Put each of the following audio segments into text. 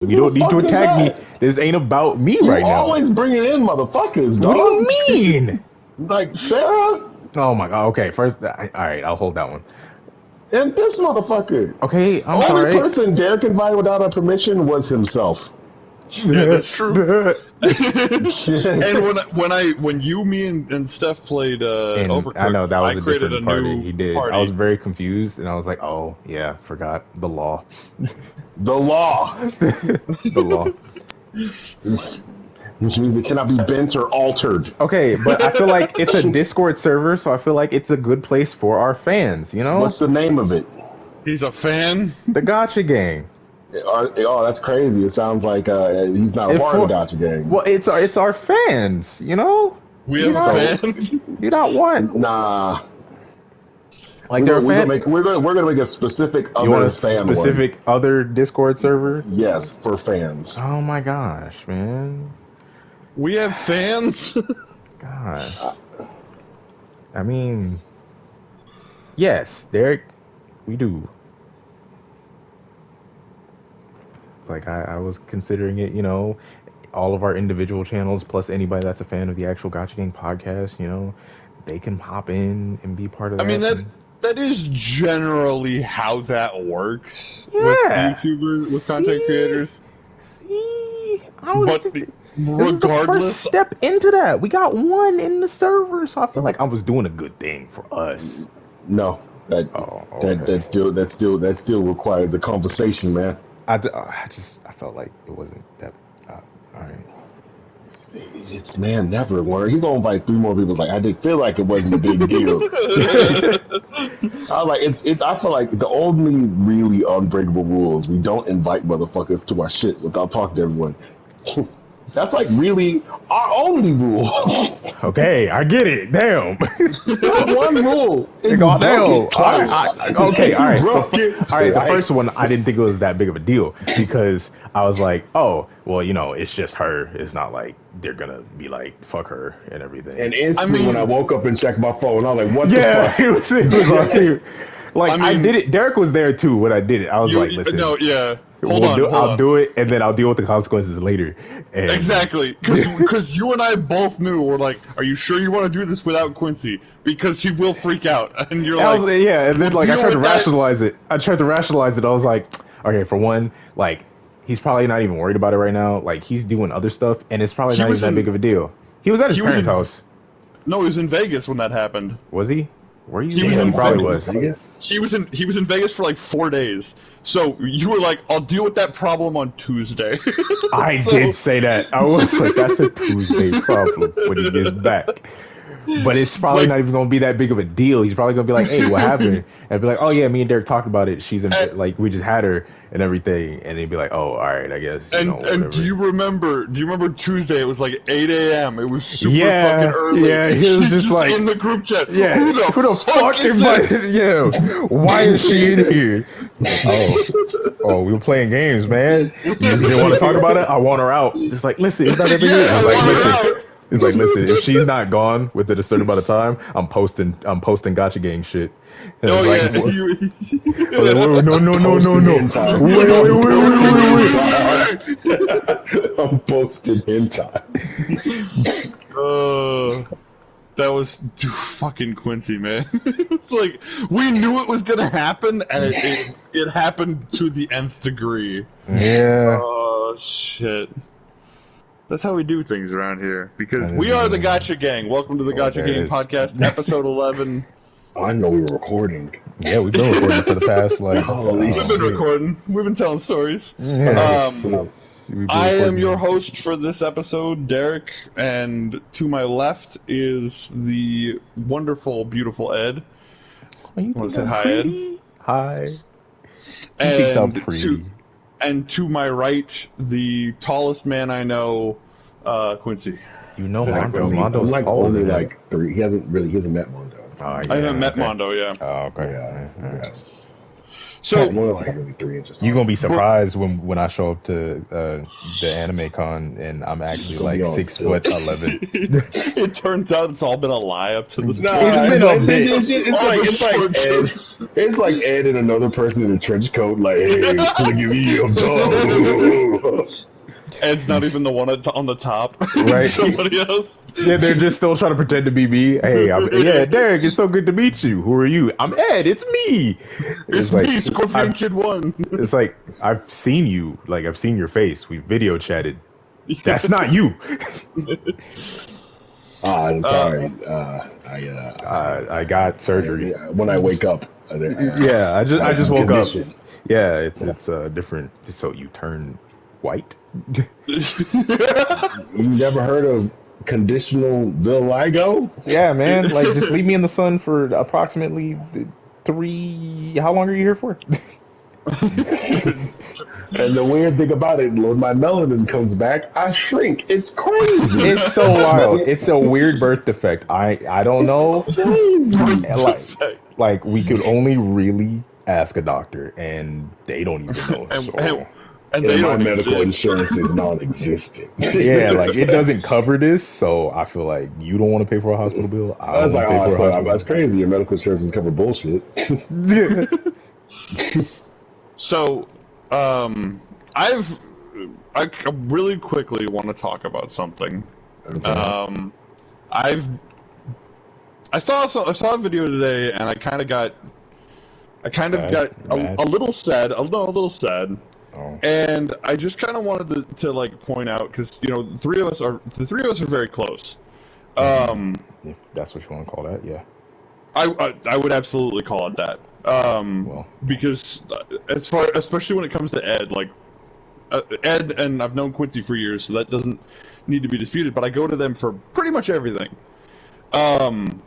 You don't need to attack me. This ain't about me right You now. always bringing in motherfuckers, What dog. do you mean? Like Sarah Oh my god. Okay, first, all right, I'll hold that one. and this motherfucker. Okay, I'm Only sorry. person Derek invited without our permission was himself. Yeah, that's true. And when you, me, and Steph played And I know Overcooked, that was I a created a different party. new He did. I was party. very confused, and I was like, "Oh yeah, forgot the law." The law. The law. Which means it cannot be bent or altered. Okay, but I feel like it's a Discord server, so I feel like it's a good place for our fans. You know, What's the name of it? He's a fan. the Gotcha Gang. Oh, that's crazy. It sounds like he's not a If part of for- the Gotcha Gang. Well, it's our fans. You know, We You have know- fans. you not want Nah. like we're, they're a gonna fan. make, we're gonna make a specific You other want a fan specific other Discord server? one. Yes, for fans. Oh my gosh, man. We have fans. Gosh. I mean, yes, Derek, we do. It's like I was considering it, you know, all of our individual channels plus anybody that's a fan of the actual Gotcha Gang podcast, you know, they can pop in and be part of I that. mean and- that is generally how that works with Yeah. YouTubers, with content See? creators. See, I was But just. This is the first regardless, step into that. We got one in the server, so I feel like I was doing a good thing for us. No, that Oh, okay. that still requires a conversation, man. I felt like it wasn't that. All right. It's man, never. Where he gonna invite 3 more people? Like I did feel like it wasn't a big deal. I was like it's. I feel like the only really unbreakable rules: we don't invite motherfuckers to our shit without talking to everyone. That's like really our only rule. Okay, I get it. Damn. That's one rule. And you God broke damn. it twice. Okay, all right. You broke it All right, the twice. first one, I didn't think it was that big of a deal because I was like, oh, well, you know, it's just her. It's not like they're gonna be like, fuck her and everything. And instantly, when I woke up and checked my phone, I was like, "What yeah, the fuck?" it was on here. Like, I I mean- did it. Derek was there too when I did it. I was like, listen, no, yeah. I'll do it, and then I'll deal with the consequences later. And Exactly, because you and I both knew. We're like, "Are you sure you want to do this without Quincy? Because he will freak out." And you're I like, was, yeah, and then like I deal tried to with that. rationalize it. I was like, okay, for one, like he's probably not even worried about it right now. Like he's doing other stuff, and it's probably He not was even that in- big of a deal. He was at his he was parents' in- house. "No, he was in Vegas when that happened. Was he? Were you? He was Yeah, in he probably Vegas. was. He was in Vegas for like 4 days. So you were like, I'll deal with that problem on Tuesday." I So- did say that. I was like, that's a Tuesday problem when he gets back. But it's probably Like- not even gonna be that big of a deal. He's probably gonna be like, "Hey, what happened?" And I'd be like, "Oh yeah, me and Derek talked about it. She's in, like, we just had her and everything." And he'd be like, "Oh, all right, I guess." And whatever. do you remember Tuesday? It was like 8 a.m. It was super Yeah, fucking early. yeah, he was just like- in the group chat. Yeah, who the fuck is this? invited? Yeah, why is she in here? Oh, we were playing games, man. You just didn't want to talk about it. I want her out. It's like, listen, it's not that big. Yeah, I It's like, want her listen. out. It's like, listen, if she's not gone within a certain amount of time, I'm posting Gotcha Gang shit. And Oh it's yeah, like, what- you- I was like, wait, no. Wait. I'm posting hentai. That was fucking Quincy, man. It's like we knew it was gonna happen, and it happened to the nth degree. Yeah. Oh shit. That's how we do things around here. Because we are the Gotcha Gang. Welcome to the Gotcha there Gang it is. podcast, episode 11. I know we were recording. Yeah, we've been recording for the past, like, Holy We've been shit. recording. We've been telling stories. yeah. We've been I am recording. your host for this episode, Derek, and to my left is the wonderful, beautiful Ed. Oh, you Wanna think say I'm hi, pretty? Hi. You think I'm And pretty? to my right, the tallest man I know, Quincy. You know Exactly. Mondo. Mondo's I'm like taller only than him. like 3. He hasn't met Mondo. Oh, I haven't met okay. Mondo, yeah. Oh, okay. Yeah. Alright. So more like maybe 3 inches tall. You're gonna be surprised when I show up to the anime con and I'm actually Gonna be like on 6'11". it turns out it's all been a lie up to this Nah, point. It's been a bit. It's like Ed and another person in a trench coat, like, hey, look at me, I'm tall. Ed's not even the one on the top. Right. Somebody else. Yeah, they're just still trying to pretend to be me. Hey, yeah, Derek, it's so good to meet you. Who are you? I'm Ed. It's me. It's like me, Scorpion Kid 1. It's like I've seen you. Like I've seen your face. We video chatted. That's not you. I'm sorry. I got surgery. When I wake up. Yeah, I just woke condition. up. Yeah, it's different. So you turn white. You never heard of conditional vitiligo? Yeah, man. Like just leave me in the sun for approximately 3. How long are you here for? And the weird thing about it, when my melanin comes back, I shrink. It's crazy. It's so wild. It's a weird birth defect. I don't know. Like we could only really ask a doctor, and they don't even know. And they my don't medical exist. insurance is non-existent. Yeah, like it doesn't cover this, so I feel like you don't want to pay for a hospital bill. I was like, that's crazy. Your medical insurance doesn't cover bullshit. So, I really quickly want to talk about something. Okay. I saw a video today, and I kind of got a little sad, a little sad. Oh. And I just kind of wanted to like point out, because the three of us are very close. If that's what you want to call that, yeah. I would absolutely call it that. Because especially when it comes to Ed, like Ed, and I've known Quincy for years, so that doesn't need to be disputed. But I go to them for pretty much everything. And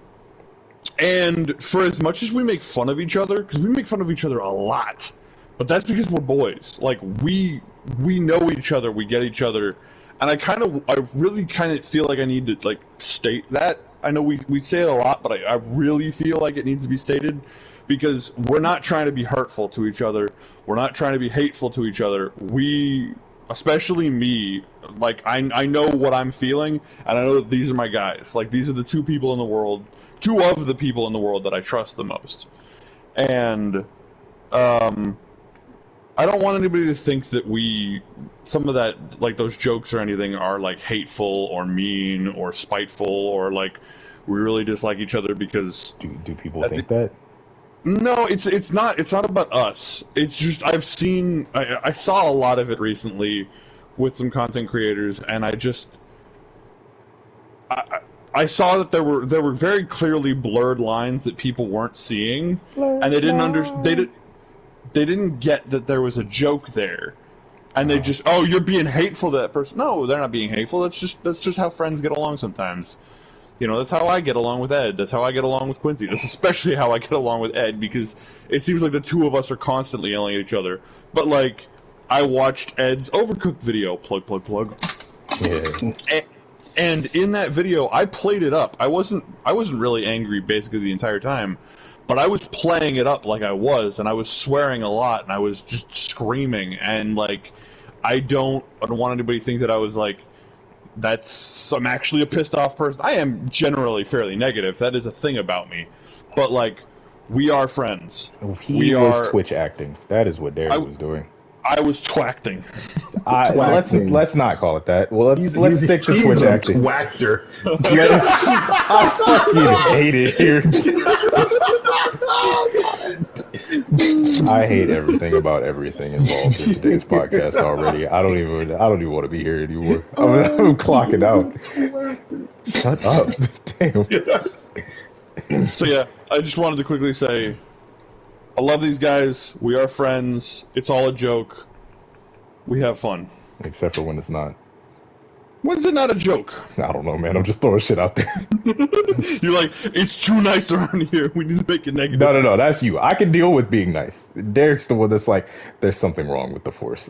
for as much as we make fun of each other, because we make fun of each other a lot, but that's because we're boys. Like we know each other, we get each other, and I really kind of feel like I need to like state that. I know we say it a lot, but I really feel like it needs to be stated, because we're not trying to be hurtful to each other. We're not trying to be hateful to each other. We, especially me, like I know what I'm feeling, and I know that these are my guys. Like these are the two of the people in the world that I trust the most. And I don't want anybody to think that some of that, like those jokes or anything, are like hateful or mean or spiteful, or like we really dislike each other because. Do people think that? No, it's not about us. It's just I saw a lot of it recently with some content creators, and I saw that there were very clearly blurred lines that people weren't seeing, and they didn't get that there was a joke there, and they just, oh, you're being hateful to that person. No, they're not being hateful. That's just how friends get along sometimes. That's how I get along with Ed. That's how I get along with Quincy. That's especially how I get along with Ed, because it seems like the two of us are constantly yelling at each other. But like, I watched Ed's Overcooked video, plug. Yeah. And in that video, I played it up. I wasn't really angry basically the entire time, but I was playing it up like I was, and I was swearing a lot, and I was just screaming, and like, I don't want anybody to think that I was like, I'm actually a pissed off person. I am generally fairly negative. That is a thing about me. But like, we are friends. He was Twitch acting. That is what Derek was doing. I was twacting. Let's not call it that. Well, let's stick to Twitch acting. Twacker. I fucking hate it here. I hate everything about everything involved in today's podcast already. I don't even want to be here anymore. I'm clocking out. Shut up. Damn. So yeah, I just wanted to quickly say, I love these guys. We are friends. It's all a joke. We have fun. Except for when it's not. When's it not a joke? I don't know, man. I'm just throwing shit out there. You're like, it's too nice around here. We need to make it negative. No. That's you. I can deal with being nice. Derek's the one that's like, there's something wrong with the Force.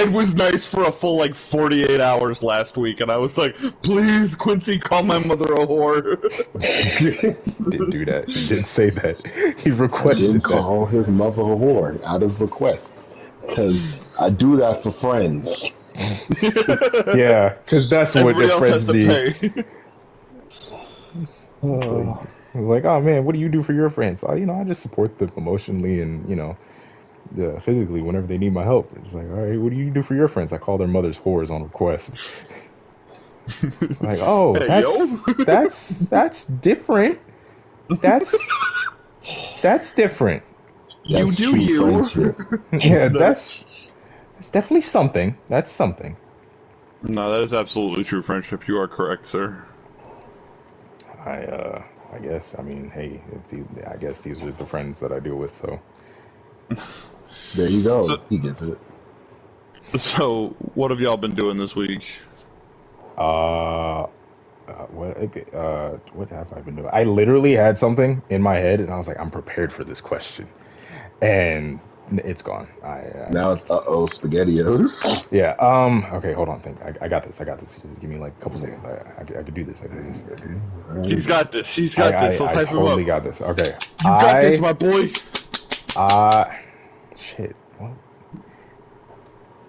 It was nice for a full 48 hours last week, and I was like, please, Quincy, call my mother a whore. Did do that. He did say that. He I did requested that. call his mother a whore out of request because I do that for friends. Yeah, because that's what Everybody their else has friends to need. pay. It's like, it's like, oh man, what do you do for your friends? Oh, I just support them emotionally and physically whenever they need my help. It's like, all right, what do you do for your friends? I call their mothers whores on request. Like, oh, Hey, yo. that's different. That's different. You That's do true you. friendship. Yeah, that's definitely something. That's something. No, that is absolutely true friendship. You are correct, sir. I guess. I mean, hey, I guess these are the friends that I deal with. So, There you So, go. He gets it. so what have y'all been doing this week? uh, what have I been doing? I literally had something in my head, and I was like, I'm prepared for this question, and it's gone. Now it's SpaghettiOs. Yeah. Okay. Hold on. Think. I got this. I got this. Just give me like a couple seconds. I could do this. I could do this. Okay, all right. He's got this. He's got this. Let's I hype him up. totally got this. Okay. You got this, my boy. Uh, shit. What?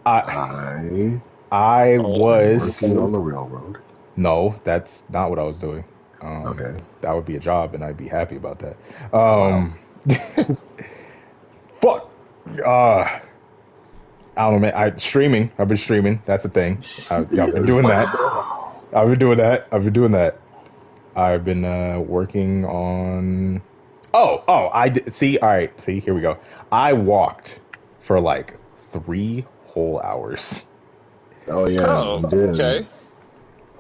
I I Oh, was. working on the railroad. No, that's not what I was doing. Okay. That would be a job, and I'd be happy about that. Wow. Fuck. I don't know, man. Streaming. I've been streaming. That's a thing. I've been doing that. I've been doing that. I've been doing that. I've been working on. Oh! I did. See. All right. See. Here we go. I walked for like 3 whole hours. Oh yeah, Oh, you did. okay.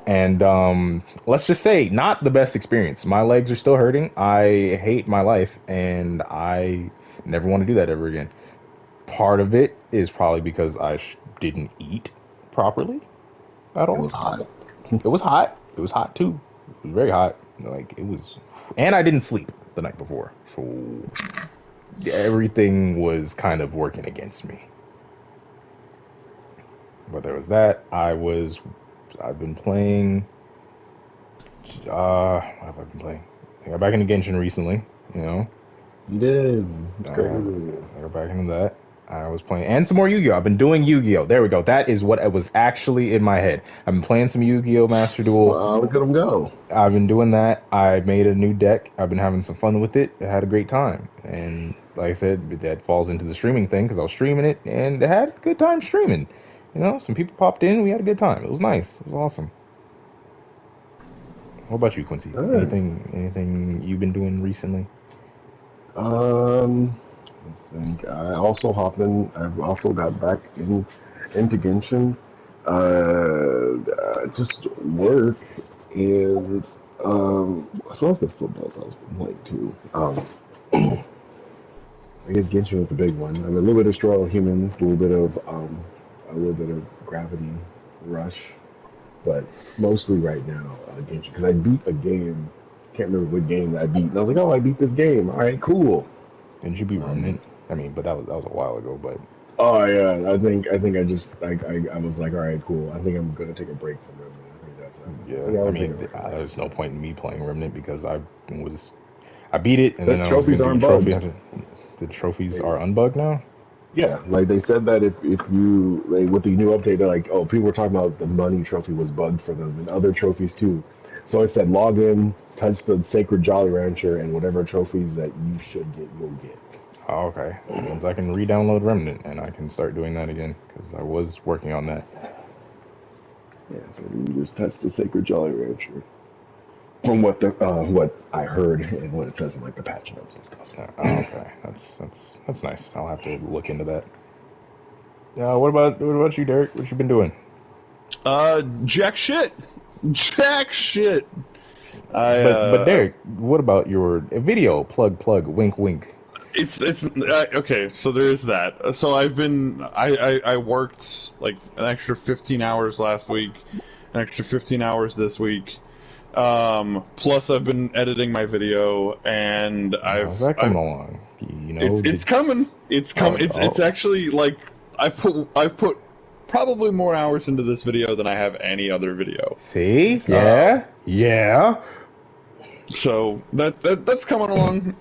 And let's just say, not the best experience. My legs are still hurting. I hate my life, and I never want to do that ever again. Part of it is probably because I didn't eat properly at It all. was hot. It was hot. It was hot too. It was very hot. Like it was, and I didn't sleep the night before, so everything was kind of working against me. But there was that. I've been playing. What have I been playing? I got back into Genshin recently. You know, You did. It's great. I got back into that. I was playing and some more Yu-Gi-Oh. I've been doing Yu-Gi-Oh. There we go. That is what it was actually in my head. I've been playing some Yu-Gi-Oh Master Duel. Look at him go. I've been doing that. I made a new deck. I've been having some fun with it. I had a great time. And like I said, that falls into the streaming thing because I was streaming it and I had a good time streaming. Some people popped in. We had a good time. It was nice. It was awesome. What about you, Quincy? All right. Anything you've been doing recently? Let's think. I've also got back into Genshin. Just work and I feel like there's something else I was playing too. I guess Genshin was the big one. I mean, a little bit of Straw Humans, a little bit of Gravity Rush, but mostly right now Genshin because I beat a game. Can't remember what game I beat. And I was like, oh, I beat this game. All right, cool. Didn't you be Um, Remnant? I mean, but that was a while ago. But oh yeah, I just I was like, all right, cool. I think I'm gonna take a break from Remnant. I think that's I yeah, think I I would take a mean, break from that. there's no point in me playing Remnant because I beat it and The then I was trophies gonna do a aren't trophy. bugged. The trophies are unbugged now. Yeah, like they said that if you like with the new update, they're like, oh, people were talking about the money trophy was bugged for them and other trophies too. So I said, log in, touch the sacred Jolly Rancher, and whatever trophies that you should get, you'll get. Oh, okay. That means I can re-download Remnant and I can start doing that again because I was working on that. Yeah, so you just touch the sacred Jolly Rancher. From what I heard and what it says in like the patch notes and stuff. Okay, that's nice. I'll have to look into that. What about you, Derek? What you been doing? Jack shit. Jack shit. I But Derek, what about your video? Plug, wink, wink. it's okay. So there's that. So I worked like an extra 15 hours last week, an extra 15 hours this week. Plus I've been editing my video, and How's that coming along? it's coming. It's coming. It's actually like I've put probably more hours into this video than I have any other video. See? Yeah. Yeah. So that's coming along.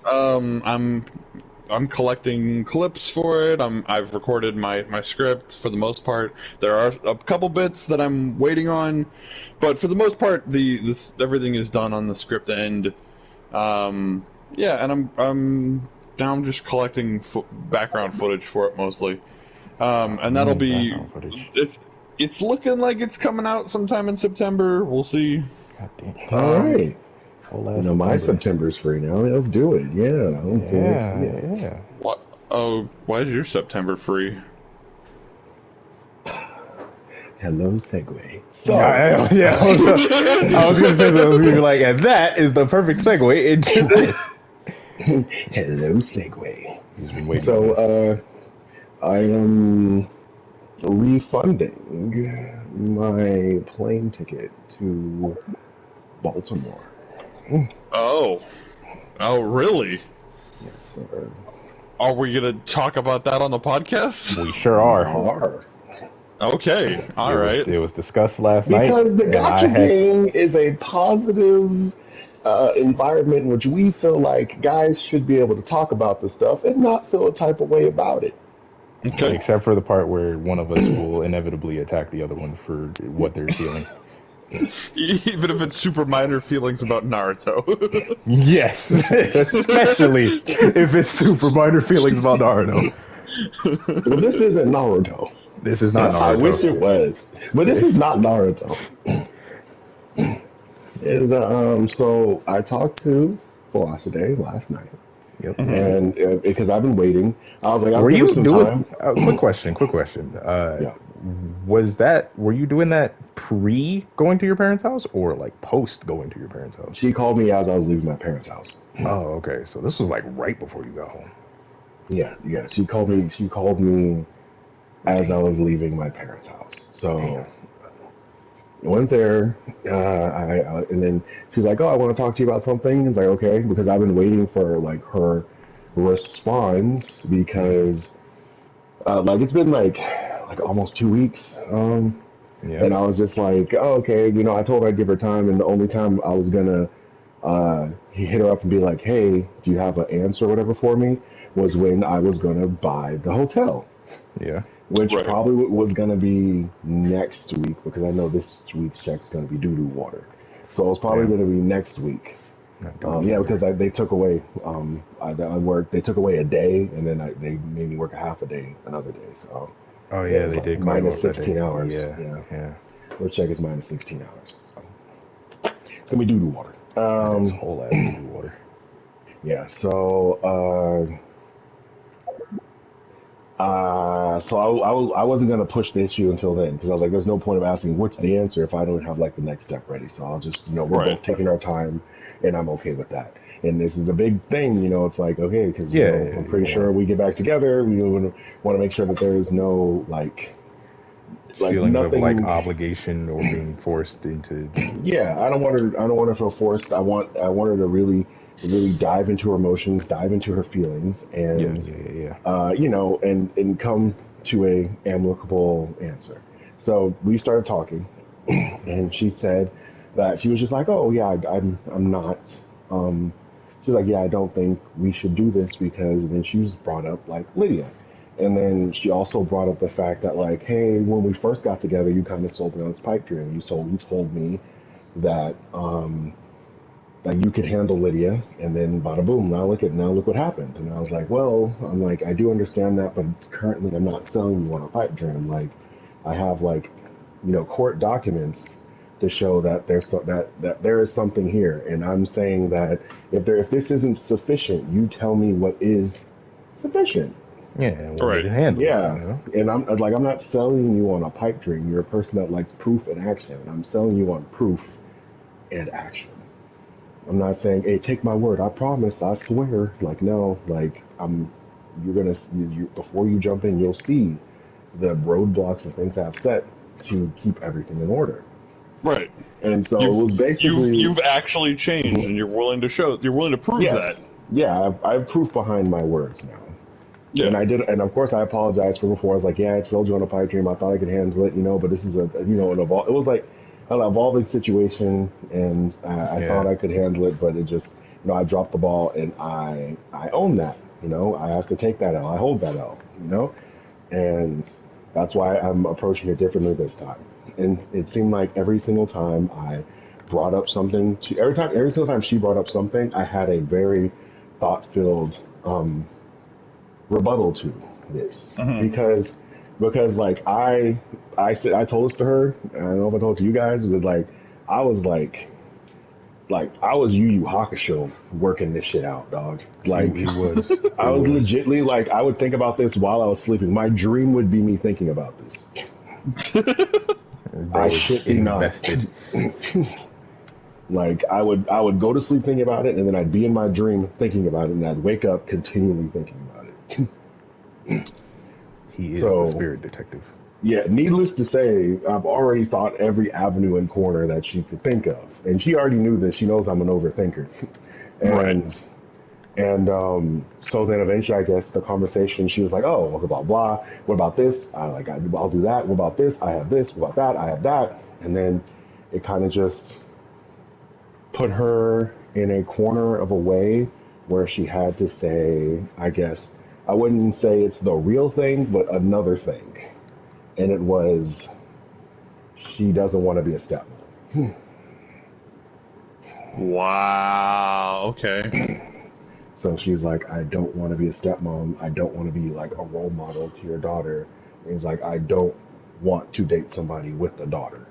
I'm collecting clips for it. I've recorded my script for the most part. There are a couple bits that I'm waiting on, but for the most part, this everything is done on the script end. Yeah, and I'm just collecting background footage for it mostly, and that'll be it's looking like it's coming out sometime in September. We'll see. All right. My September's free now. Let's do it. Yeah. Yeah. What? Oh, why is your September free? Hello, segue. So, I was gonna say that. I was gonna be like, and that is the perfect segue into this. Hello, segue. He's been waiting. So, I am refunding my plane ticket to Baltimore. Oh, really? Yes, sir. Are we gonna talk about that on the podcast? We sure are. Okay, all right. It was discussed last night. Because the Gatcha game is a positive environment in which we feel like guys should be able to talk about this stuff and not feel a type of way about it. Okay. Except for the part where one of us will inevitably attack the other one for what they're feeling. Even if it's super minor feelings about Naruto. Yes, especially if it's super minor feelings about Naruto. Well, this isn't Naruto. This is not Naruto. I wish it was, but this is not Naruto. So I talked to Velocity last night. Yep. And because I've been waiting, I was like, "Were you doing?" Quick question. Were you doing that pre going to your parents' house or like post going to your parents' house? She called me as I was leaving my parents' house. Oh, okay. So this was like right before you got home. Yeah. She called me as I was leaving my parents' house. So I went there, and then she's like, "Oh, I want to talk to you about something." It's like, okay, because I've been waiting for like her response because like it's been like almost 2 weeks. And I was just like, oh, okay, I told her I'd give her time, and the only time I was gonna hit her up and be like, hey, do you have an answer or whatever for me, was when I was gonna buy the hotel. Yeah. Which probably was gonna be next week because I know this week's check's gonna be doo-doo water. So it was probably gonna be next week. Because they took away they took away a day, and then they made me work a half a day another day. So they did minus 16 hours. Yeah. This check is minus 16 hours. So it's gonna be doo-doo water. It's whole ass doo-doo water. Yeah. So I wasn't gonna push the issue until then because I was like, there's no point of asking what's the answer if I don't have like the next step ready. So I'll just we're both taking our time, and I'm okay with that. And this is a big thing, it's like, okay, because I'm pretty sure we get back together. We want to make sure that there is no like feelings nothing, of like obligation or being forced into. Yeah, I don't want her to feel forced. I want her to really dive into her emotions, dive into her feelings, and and come to a amicable answer. So we started talking, and she said that she was just like, oh yeah, I'm not. She's like, yeah, I don't think we should do this because. And then she was brought up like Lydia, and then she also brought up the fact that like, hey, when we first got together, you kind of sold me on this pipe dream. You told me that that you could handle Lydia, and then bada boom, now look what happened. And I was like, well, I'm like, I do understand that, but currently I'm not selling you on a pipe dream. Like, I have like, court documents to show that that there is something here, and I'm saying that if this isn't sufficient, you tell me what is sufficient. Yeah, handle it, and I'm not selling you on a pipe dream. You're a person that likes proof and action. I'm selling you on proof and action. I'm not saying, hey, take my word, I promise, I swear. Like, no, like before you jump in, you'll see the roadblocks and things I've set to keep everything in order. Right. And so it was basically you've actually changed, and you're willing to prove that. Yeah, I have proof behind my words now. Yeah. And I did, and of course I apologized for before. I was like, yeah, I told you on a pipe dream. I thought I could handle it, but this is it was like an evolving situation, and I thought Yeah. I could handle it, but it just, I dropped the ball, and I own that. I have to take that L. I hold that L. And that's why I'm approaching it differently this time. And it seemed like every single time I brought up something, every single time she brought up something, I had a very thought-filled rebuttal to this Hmm. because like I told this to her. I don't know if I told it to you guys, but like I was like I was Yu Yu Hakusho working this shit out, dog. Like He was. I He was was. legitly like I would think about this while I was sleeping. My dream would be me thinking about this. I Bro was shit you not. invested. Like I would go to sleep thinking about it, and then I'd be in my dream thinking about it, and I'd wake up continually thinking about it. He is the So spirit detective. yeah, needless to say, I've already thought every avenue and corner that she could think of, and she already knew this. She knows I'm an overthinker, Right. and so then eventually, I guess the conversation, she was like, "Oh, blah blah blah. What about this? I'll do that. What about this? I have this. What about that? I have that." And then it kind of just put her in a corner of a way where she had to say, I guess, I wouldn't say it's the real thing, but another thing. And it was, she doesn't want to be a stepmom. Wow. Okay. So she's like, I don't want to be a stepmom. I don't want to be like a role model to your daughter. And he's like, I don't want to date somebody with a daughter.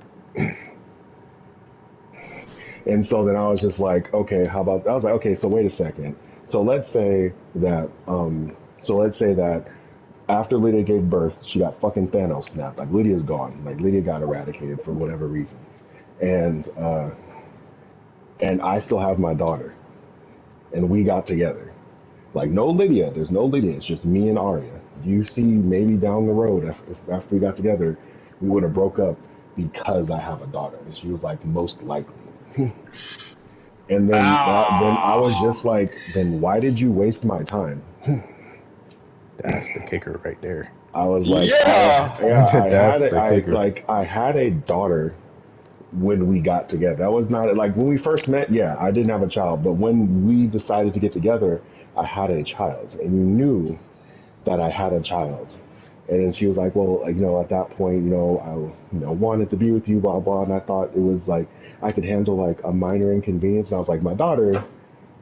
And so then I was just like, okay, how about? I was like, okay, so wait a second. So let's say that, after Lydia gave birth, she got fucking Thanos snapped. Like Lydia's gone. Like Lydia got eradicated for whatever reason, and and I still have my daughter, and we got together. Like no Lydia, there's no Lydia. It's just me and Arya. You see, maybe down the road, after we got together, we would have broke up because I have a daughter. And she was like most likely. And then I was Ah. just like, then why did you waste my time? That's the kicker right there. I was like, Yeah. That's the kicker. I had a daughter when we got together. That was not like when we first met. Yeah, I didn't have a child, but when we decided to get together, I had a child, and you knew that I had a child. And then she was like, well, like, at that point, I, wanted to be with you, blah, blah. And I thought it was like, I could handle like a minor inconvenience. And I was like, my daughter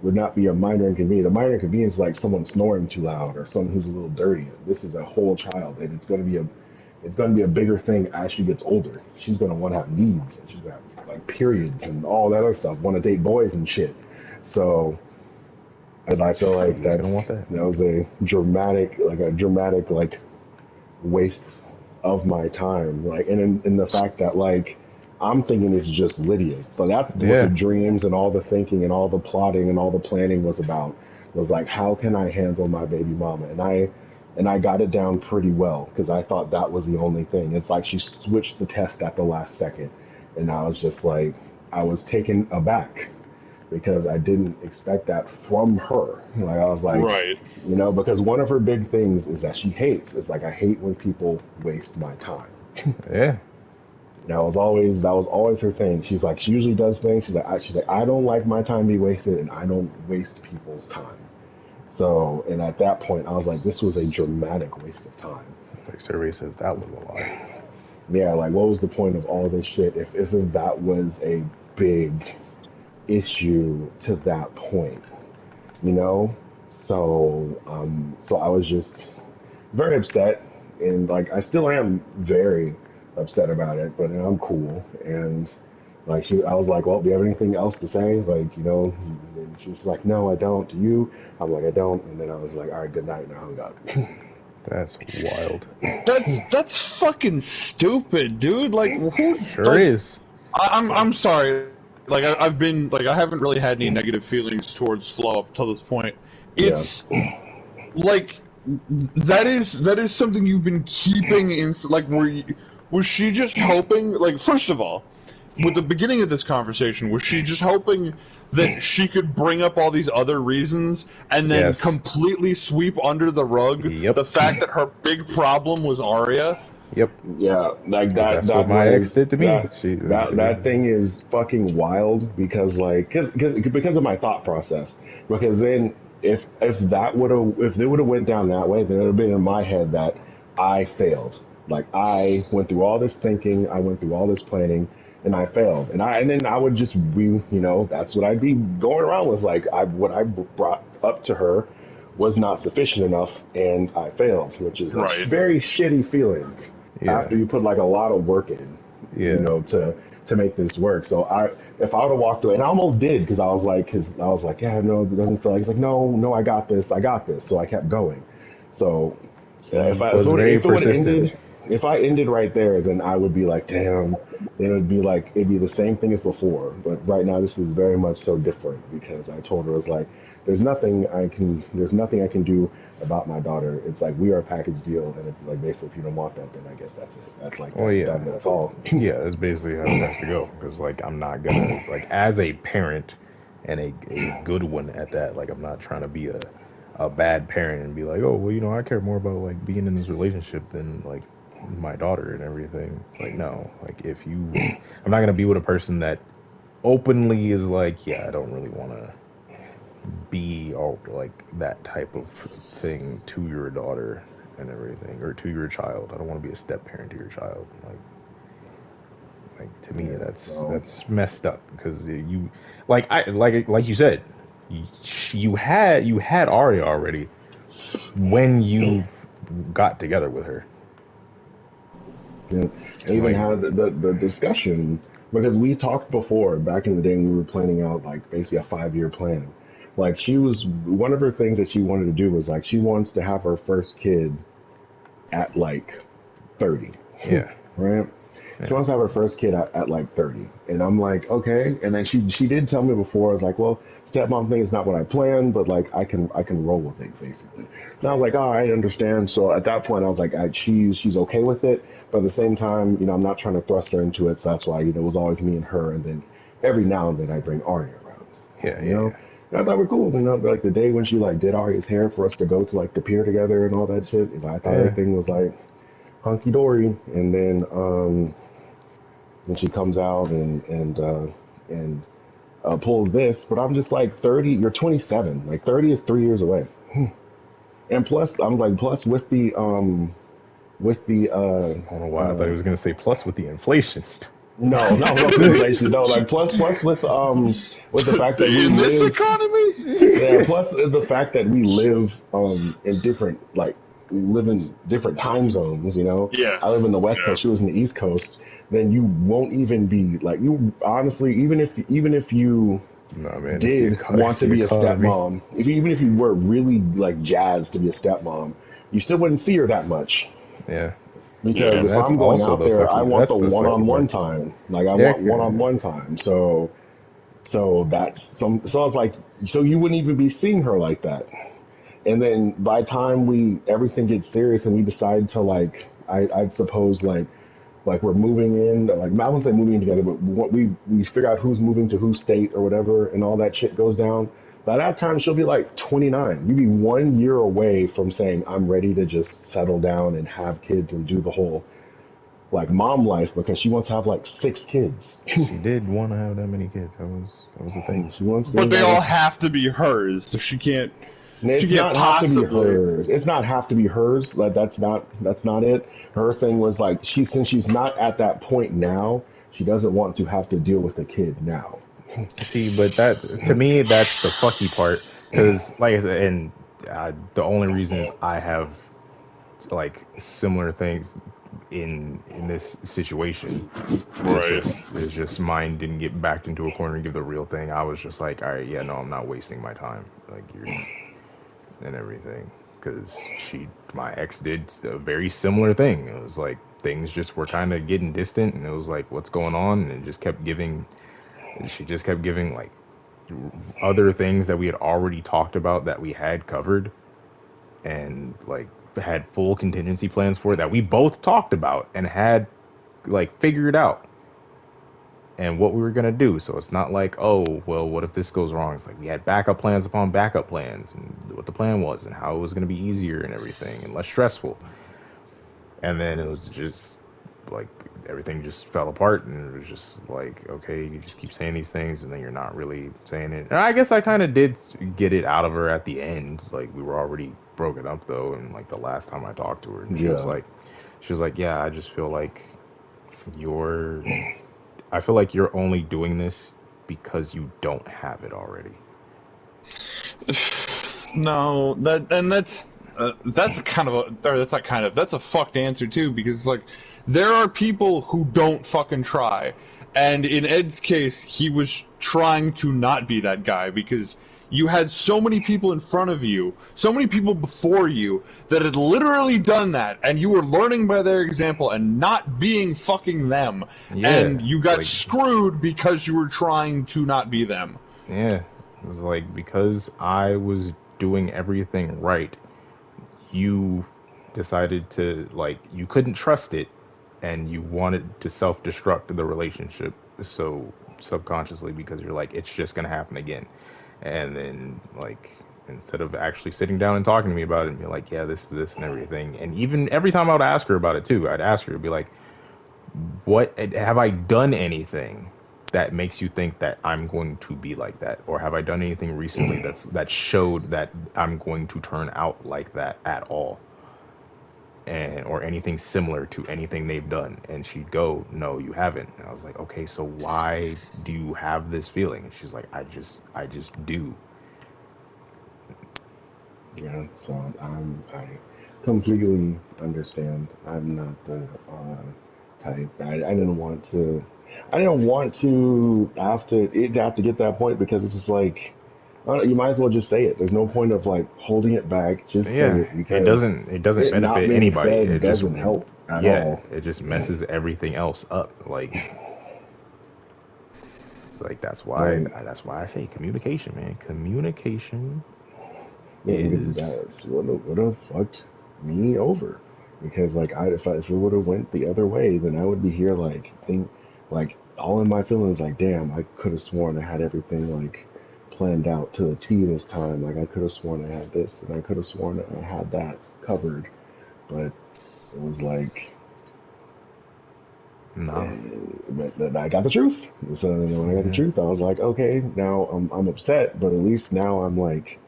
would not be a minor inconvenience. A minor inconvenience is like someone snoring too loud or someone who's a little dirty. This is a whole child, and it's going to be a bigger thing as she gets older. She's going to want to have needs, and she's going to have like periods and all that other stuff. Want to date boys and shit. So, and I feel like She's gonna want that. that was a dramatic like waste of my time. Like, and in the fact that like I'm thinking it's just Lydia. So that's what the Yeah. dreams and all the thinking and all the plotting and all the planning was about. Was like, how can I handle my baby mama? And I got it down pretty well because I thought that was the only thing. It's like she switched the test at the last second, and I was just like, I was taken aback because I didn't expect that from her. Like I was like, Right. because one of her big things is that she hates. It's like I hate when people waste my time. Yeah. That was always her thing. She's like, she usually does things. She's like, I don't like my time be wasted, and I don't waste people's time. So, and at that point, I was like, this was a dramatic waste of time. Like survey says that was a lie. Yeah, like what was the point of all this shit if that was a big issue to that point, you know? So I was just very upset, and like I still am very upset about it, but I'm cool. And like I was like, well, do you have anything else to say? Like, and she was like, no, I don't. Do you? I'm like, I don't. And then I was like, all right, good night, and I hung up. That's wild. That's fucking stupid, dude. Like who? Sure Like is. I'm sorry. Like I've been like I haven't really had any negative feelings towards Flo up till this point. Yeah. It's like that is something you've been keeping in. Like was she just hoping? Like first of all, with the beginning of this conversation, was she just hoping that she could bring up all these other reasons and then Yes. completely sweep under the rug Yep. the fact that her big problem was Arya? Yep. Yeah, like 'Cause that. that's what That my ex was did to me. that. She That thing is fucking wild because because of my thought process. Because then if that would have if they would have went down that way, then it would have been in my head that I failed. Like I went through all this thinking, I went through all this planning, and I failed. And then I would just be, that's what I'd be going around with. Like what I brought up to her was not sufficient enough, and I failed, which is a Right. very shitty feeling Yeah. after you put like a lot of work in, Yeah. to make this work. So if I would have walked away, and I almost did, because I was like, yeah, no, it doesn't feel like. It's like, no, I got this. So I kept going. So He was very if it would have persistent. ended, if I ended right there, then I would be like, damn. Then it'd be the same thing as before. But right now, this is very much so different because I told her, I was like, there's nothing I can do about my daughter. It's like we are a package deal, and it's like basically, if you don't want that, then I guess that's it. Oh That's yeah. done. That's all. Yeah, that's basically how it has to go. Because like I'm not gonna like as a parent and a good one at that. Like I'm not trying to be a bad parent and be like, oh well, I care more about like being in this relationship than like my daughter and everything. It's like no, like I'm not gonna be with a person that openly is like, yeah, I don't really want to be all like that type of thing to your daughter and everything, or to your child. I don't want to be a step parent to your child. Like to me, Yeah. that's So that's messed up because like you said, you had Arya already when you got together with her. yeah, I And even like, had the discussion because we talked before back in the day when we were planning out like basically a 5 year plan. Like she was one of her things that she wanted to do was like she wants to have her first kid at like 30, yeah, right? She yeah, wants to have her first kid at like 30. And I'm like, okay. And then she did tell me before, I was like, well, stepmom thing is not what I planned, but like I can roll with it basically. And I was like, all right, I understand. So at that point I was like, she's okay with it. But at the same time, I'm not trying to thrust her into it. So that's why, it was always me and her. And then every now and then I bring Arya around, yeah, you know? yeah, And I thought we're cool, like the day when she like did Arya's hair for us to go to like the pier together and all that shit. I thought yeah. everything was like hunky dory. And then she comes out and pulls this, but I'm just like 30. You're 27. Like 30 is 3 years away, and plus I'm like plus with the I don't know why I thought he was gonna say plus with the inflation. no, not plus the inflation. No, like plus with the fact that we In this live. economy? Yeah, plus the fact that we live in different we live in different time zones, Yeah. I live in the West Yeah. Coast, she was in the East Coast, then you won't even be like you honestly, even if you No man, did it's want to the be a economy. stepmom, even if you were really like jazzed to be a stepmom, you still wouldn't see her that much. Yeah, Because Yeah. and if that's I'm going also out the there, I fucky. want That's the the sucky one-on-one part. time. Like I Yeah, want one-on-one time. So that's so I was like, so you wouldn't even be seeing her like that. And then by the time everything gets serious and we decide to like, I'd suppose like we're moving in, like I wouldn't say moving in together, but what we figure out who's moving to whose state or whatever, and all that shit goes down. By that time, she'll be like 29. You'd be 1 year away from saying I'm ready to just settle down and have kids and do the whole like mom life because she wants to have like 6 kids. she did want to have that many kids. That was the thing. She wants to But they all have have to be hers, so she can't. And She it's can't not have to be possibly. hers. It's not have to be hers. Like that's not it. Her thing was like since she's not at that point now, she doesn't want to have to deal with a kid now. See, but that to me, that's the fucky part. Because, like I said, and the only reason is I have like similar things in this situation. It's Right. just it's just mine didn't get backed into a corner and give the real thing. I was just like, all right, yeah, no, I'm not wasting my time. Like you're and everything because my ex did a very similar thing. It was like things just were kind of getting distant, and it was like, what's going on? And it just kept giving. She just kept giving like other things that we had already talked about that we had covered, and like had full contingency plans for that we both talked about and had like figured out. and what we were going to do. So it's not like, oh, well, what if this goes wrong? It's like we had backup plans upon backup plans, and what the plan was and how it was going to be easier and everything and less stressful. And then it was just like everything just fell apart, and it was just like, okay, you just keep saying these things and then you're not really saying it. And I guess I kind of did get it out of her at the end. Like we were already broken up though, and like the last time I talked to her, and Yeah. she was like, yeah, I just feel like you're I feel like you're only doing this because you don't have it already. No, that's kind of a, or that's not kind of, that's a fucked answer too, because it's like there are people who don't fucking try, and in Ed's case, he was trying to not be that guy because you had so many people in front of you, so many people before you that had literally done that, and you were learning by their example and not being fucking them, Yeah, and you got like screwed because you were trying to not be them. yeah, it was like because I was doing everything right, you decided to like you couldn't trust it and you wanted to self-destruct the relationship so subconsciously because you're like it's just going to happen again. And then like instead of actually sitting down and talking to me about it and be like, yeah, this is this and everything. And even every time I would ask her about it too, I'd ask her to be like, what have I done anything that makes you think that I'm going to be like that, or have I done anything recently that showed that I'm going to turn out like that at all, and or anything similar to anything they've done? And she'd go, no, you haven't. And I was like, okay, so why do you have this feeling? And she's like, I just do. Yeah, so I completely understand. I'm not the type. I didn't want to. I didn't want to have to get that point because it's just like you might as well just say it. There's no point of like holding it back. Just say Yeah, it because it doesn't it not benefit being anybody. said It just doesn't help at yeah, all. it just messes everything else up. Like it's like Like that's why I say communication, man. Communication yeah, because is that's what would have fucked me over. Because like if it would have went the other way, then I would be here like all in my feelings like damn, I could have sworn I had everything like planned out to the T this time. Like I could have sworn I had this and I could have sworn I had that covered. But it was like nah. but I got the truth. So when I got the Yeah, truth, I was like, okay, now I'm upset, but at least now I'm like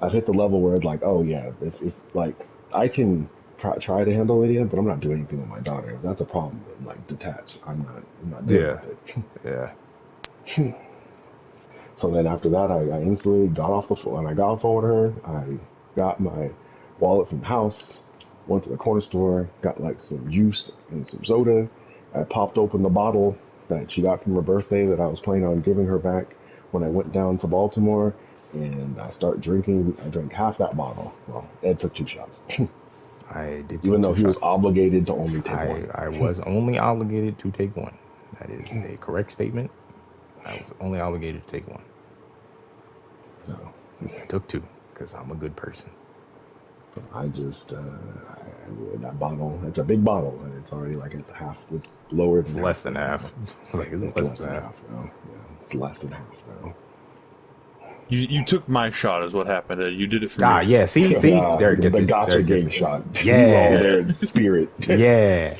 I've hit the level where it's like, oh yeah, if like I can try to handle Lydia, but I'm not doing anything with my daughter. If that's a problem, then like detach. I'm not dealing yeah, with it. yeah. So then after that, I instantly got off the phone. And I got off the phone with her. I got my wallet from the house, went to the corner store, got like some juice and some soda. I popped open the bottle that she got from her birthday that I was planning on giving her back when I went down to Baltimore. And I start drinking. I drank half that bottle. Well, Ed took 2 shots, I did even take though two he was shots. obligated to only take one. I was only obligated to take one. That is a correct statement. I was only obligated to take one. So I took two because I'm a good person. I just that bottle. It's a big bottle, and it's already like at the half. It's lower It's than less halfway than now. half. I was like, it's It's less less than than half. half now. Yeah, it's less than half now. You took my shot is what happened. You did it for Ah, me. yeah. See, there it gets The it. There gotcha it gets game it. shot. We were all Yeah, there in spirit. yeah.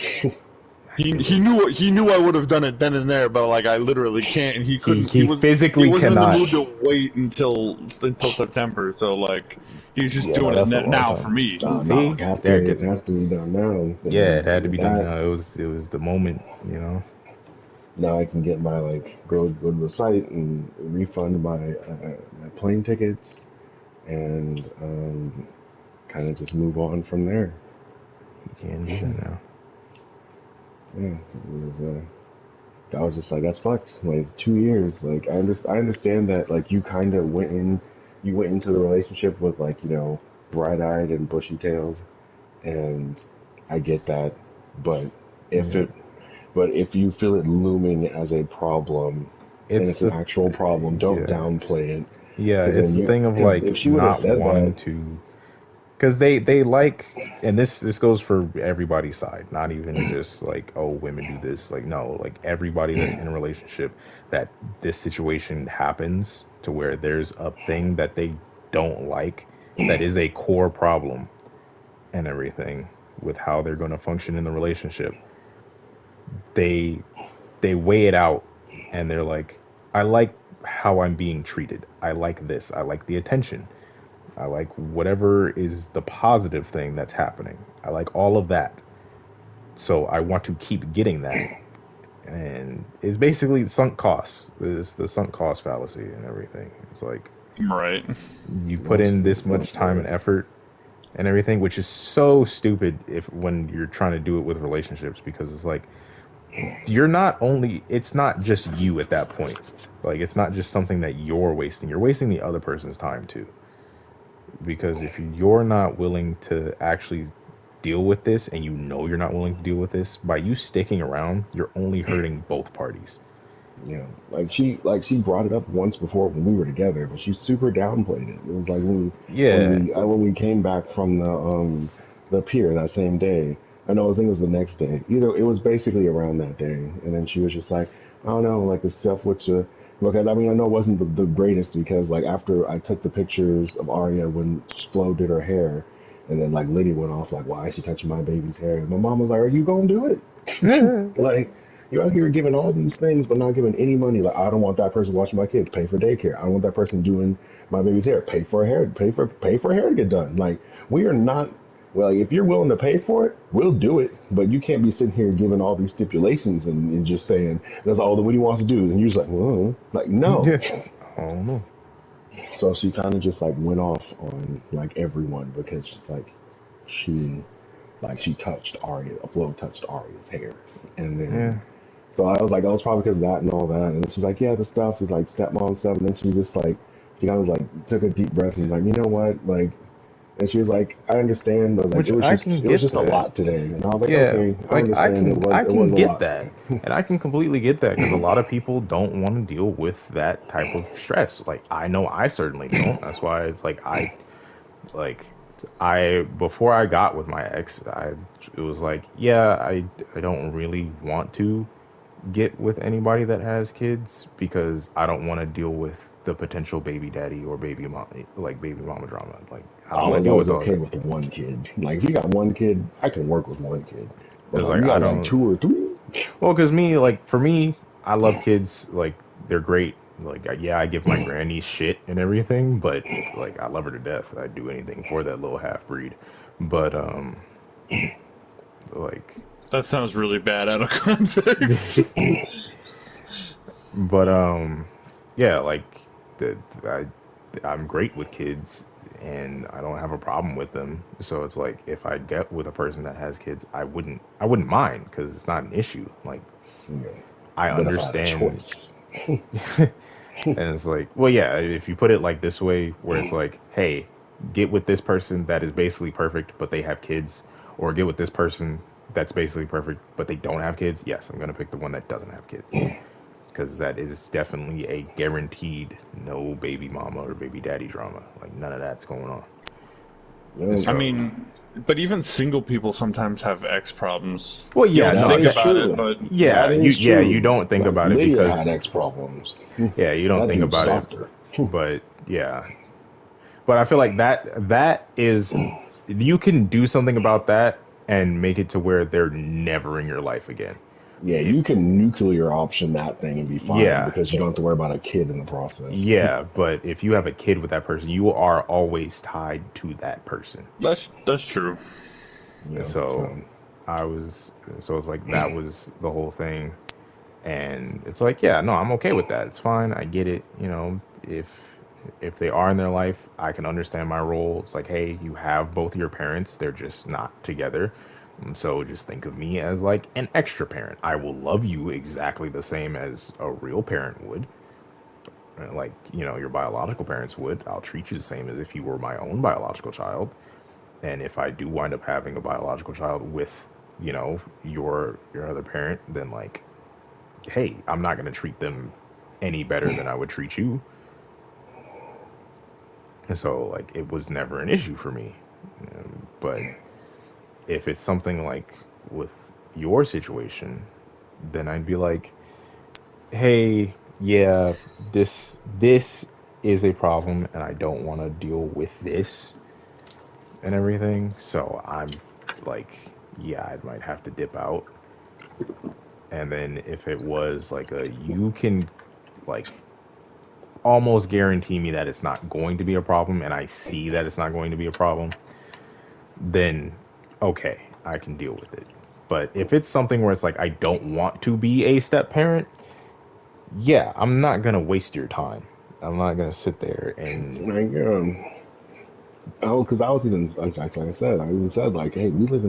He knew I would have done it then and there, but like I literally can't, and He he physically wasn't in the cannot. mood to wait until September. So like he was just Yeah, doing no, it that's a long now for time. me. No, See, there it it gets it. has to be done now. Yeah, it And had to with be done that, now. It was the moment, you know. now I can get my like go to the site and refund my plane tickets and kind of just move on from there. You can do that now. Yeah, it was. I was just like, that's fucked. Like 2 years. Like I understand that. Like you went into the relationship with like bright eyed and bushy tailed, and I get that. But if Yeah, it, but if you feel it looming as a problem, and it's it's an the actual problem, don't yeah, downplay it. yeah. Because It's then the thing of because like if she would have not said wanting that, to because they like, and this goes for everybody's side, not even just like, oh, women do this. Like, no, like everybody that's in a relationship, that this situation happens to where there's a thing that they don't like, that is a core problem and everything with how they're going to function in the relationship. they they weigh it out, and they're like, I like how I'm being treated, I like this, I like the attention, I like whatever is the positive thing that's happening, I like all of that, so I want to keep getting that. And it's basically sunk costs. It's the sunk cost fallacy and everything. It's like, Right. you put Most in this much time and effort and everything, which is so stupid if when you're trying to do it with relationships, because it's like, you're not only, it's not just you at that point. Like, it's not just something that you're wasting the other person's time too. Because if you're not willing to actually deal with this, and you know you're not willing to deal with this, by you sticking around, you're only hurting both parties. Yeah, like she brought it up once before when we were together, but she super downplayed it. It was like Yeah. when we came back from the pier that same day. I know, I think it was the next day. Either it was basically around that day, and then she was just like, I don't know, like the stuff with you. Because I mean, I know it wasn't the greatest, because like after I took the pictures of Arya when Flo did her hair, and then like Liddy went off like, why is she touching my baby's hair? And my mom was like, are you gonna do it? Yeah. Like, you're out here giving all these things, but not giving any money. Like, I don't want that person watching my kids. Pay for daycare. I don't want that person doing my baby's hair. Pay for hair. Pay for hair to get done. Like, we are not. Well, if you're willing to pay for it, we'll do it. But you can't be sitting here giving all these stipulations and just saying that's all that what he wants to do. And you're just like, well, like no. Yeah. I don't know. So she kind of just like went off on like everyone, because she she touched Arya. Flo touched Arya's hair, and Yeah. then so I was like, oh, it's probably because of that and all that. And she's like, yeah, the stuff is like stepmom stuff. And then she just like, she kind of like took a deep breath and was like, you know what? Like, and she was like, I understand, but like, Which I can it was get just a that. lot today. And I was like, Yeah, okay, I like understand. I It was can a get lot that. today. And I can completely get that, because a lot of people don't want to deal with that type of stress. Like, I know I certainly don't. That's why it's like I before I got with my ex, it was like, yeah, I don't really want to get with anybody that has kids, because I don't want to deal with the potential baby daddy or baby mom, like baby mama drama. Like, I don't I want to was deal always with all okay that. with one kid. Like, if you got one kid, I can work with one kid. But It's like, like, you I got like don't. two or three. Well, because me, like, for me, I love kids. Like, they're great. Like, yeah, I give my granny shit and everything, but like, I love her to death. I'd do anything for that little half breed. But like, That sounds really bad out of context. but yeah, like, I I'm great with kids, and I don't have a problem with them. So it's like, if I get with a person that has kids, I wouldn't mind, because it's not an issue. Like, Yeah. I But if I had a understand. choice, And it's like, well, yeah, if you put it like this way, where it's like, hey, get with this person that is basically perfect, but they have kids, or get with this person that's basically perfect, but they don't have kids. Yes, I'm going to pick the one that doesn't have kids, because that is definitely a guaranteed no baby mama or baby daddy drama. Like, none of that's going on. yeah, I So, mean, but even single people sometimes have ex problems. well, You yeah, don't no, that think is about it, true. but yeah, That is you true. don't think Like about it, Lydia had because, ex problems. yeah, you don't That think dude about it, stalked her. but yeah. But I feel like that is, you can do something about that and make it to where they're never in your life again. Yeah, It, you can nuclear option that thing and be fine, yeah, because you don't have to worry about a kid in the process. yeah. But if you have a kid with that person, you are always tied to that person. that's true. So So I was, so it's like, that was the whole thing. And it's like, yeah, no, I'm okay with that. It's fine. I get it. If they are in their life, I can understand my role. It's like, hey, you have both of your parents, they're just not together. So just think of me as like an extra parent. I will love you exactly the same as a real parent would. Like, your biological parents would. I'll treat you the same as if you were my own biological child. And if I do wind up having a biological child with, your other parent, then, like, hey, I'm not going to treat them any better than I would treat you. And so, like, it was never an issue for me. But if it's something like with your situation, then I'd be like, hey, yeah, this is a problem, and I don't want to deal with this and everything. So I'm like, yeah, I might have to dip out. And then if it was like a, you can like almost guarantee me that it's not going to be a problem, and I see that it's not going to be a problem, then okay, I can deal with it. But if it's something where it's like I don't want to be a step parent, yeah, I'm not gonna waste your time. I'm not gonna sit there and Like, oh, because I was even like I said, I even said like, hey, we live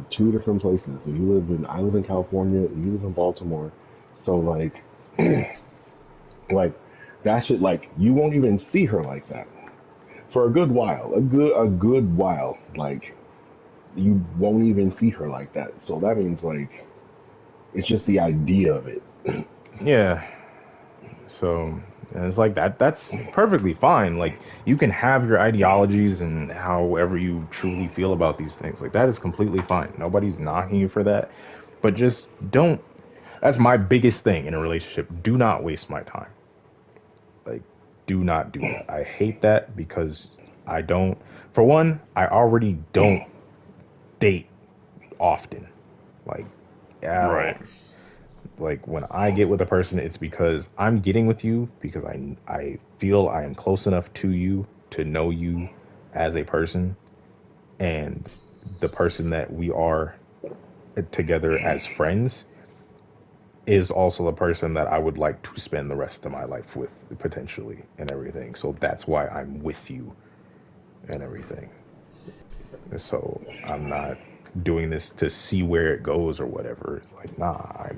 two different places. So I live in California, and you live in Baltimore. So like that shit, like you won't even see her like that for a good while, a good while. Like you won't even see her like that. So that means like it's just the idea of it. yeah. So and it's like that. That's perfectly fine. Like you can have your ideologies and however you truly feel about these things. Like that is completely fine. Nobody's knocking you for that. But just don't. That's my biggest thing in a relationship. Do not waste my time. Like, do not do that. I hate that because I don't. For one, I already don't date often. Like at Right. all. Like when I get with a person, it's because I'm getting with you because I feel I am close enough to you to know you as a person, and the person that we are together as friends is also the person that I would like to spend the rest of my life with potentially and everything. So that's why I'm with you and everything. So I'm not doing this to see where it goes or whatever. It's like, nah,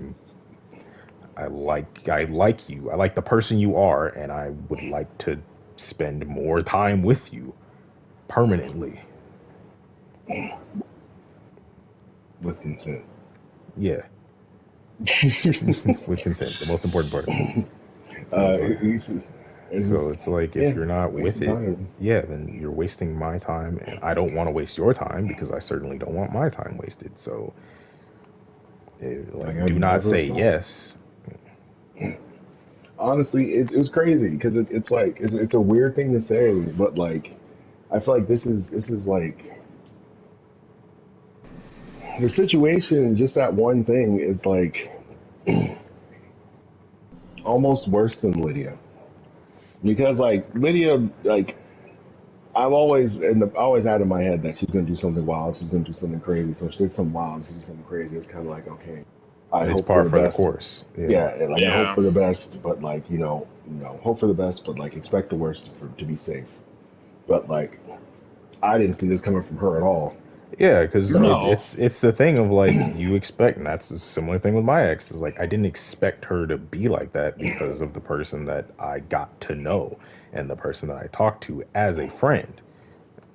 I like you. I like the person you are, and I would like to spend more time with you permanently. With consent. Yeah, with consent, the most important part. So Uh, it's like, it's just if yeah, you're not with wasting it, time. yeah, then you're wasting my time, and I don't want to waste your time because I certainly don't want my time wasted. So, Like like, I do not never say thought. yes. Honestly, it's crazy because it's like it's a weird thing to say, but like I feel like this is like the situation. Just that one thing is like almost worse than Lydia because like Lydia like I always had in my head that she's gonna do something wild, she's gonna do something crazy. So if she did something wild, she did something crazy. It's kind of like okay, I It's hope for par the for the best. course. Yeah, Yeah, and, like I hope Yeah. for the best, but like hope for the best, but like expect the worst to be safe. But like I didn't see this coming from her at all. yeah, because No. it's the thing of like you expect, and that's a similar thing with my ex. Is like I didn't expect her to be like that because of the person that I got to know and the person that I talked to as a friend.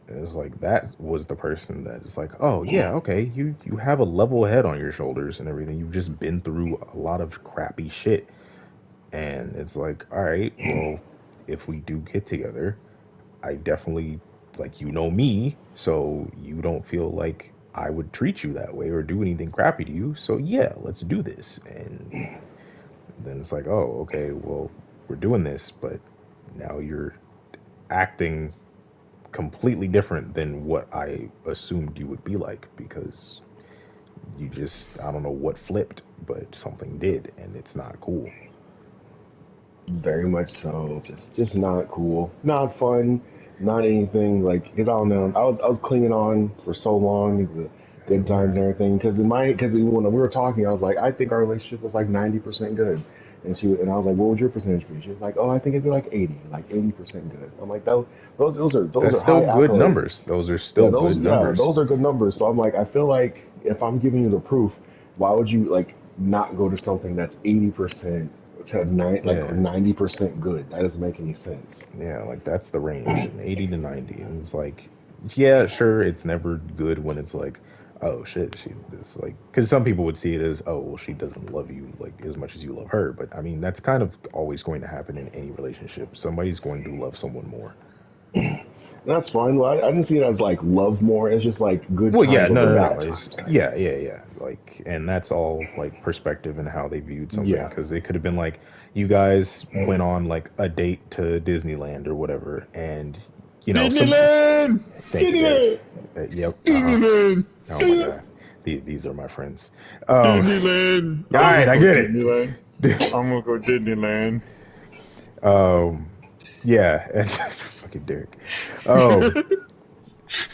It's like that was the person that is like, oh yeah, okay, you have a level head on your shoulders and everything. You've just been through a lot of crappy shit, and it's like, all right, well, if we do get together, I definitely like you know me, so you don't feel like I would treat you that way or do anything crappy to you. So yeah, let's do this. And then it's like, oh, okay, well, we're doing this, but now you're acting completely different than what I assumed you would be like because you just I don't know what flipped, but something did and it's not cool. Very much so. Just not cool, not fun, not anything. Like because I don't know. I was clinging on for so long, the good Same times here. and everything. Because when we were talking, I was like, I think our relationship was like 90% good. And I was like, what would your percentage be? She was like, oh, I think it'd be like 80, like 80% good. I'm like, those That's are still high good accolades. numbers. Those are still good numbers. Those are good numbers. So I'm like, I feel like if I'm giving you the proof, why would you like not go to something that's 80% to like Yeah. 90% good? That doesn't make any sense. Yeah, like that's the range, 80 to 90. And it's like, yeah, sure, it's never good when it's like, oh shit, she it's like cuz some people would see it as, oh, well, she doesn't love you like as much as you love her, but I mean, that's kind of always going to happen in any relationship. Somebody's going to love someone more. And that's fine. Well, I didn't see it as like love more. It's just like good Well, yeah, times over no. bad It's, times. yeah. Like, and that's all like perspective and how they viewed something. Yeah. Because it could have been like you guys went on like a date to Disneyland or whatever, and some. Disneyland! Thank you, Derek. Disneyland! Yep. Disneyland! Oh my god, these are my friends. All Disneyland! I'm right, gonna I go get it. Disneyland. I'm gonna go Disneyland. Yeah, and fucking Derek. Um,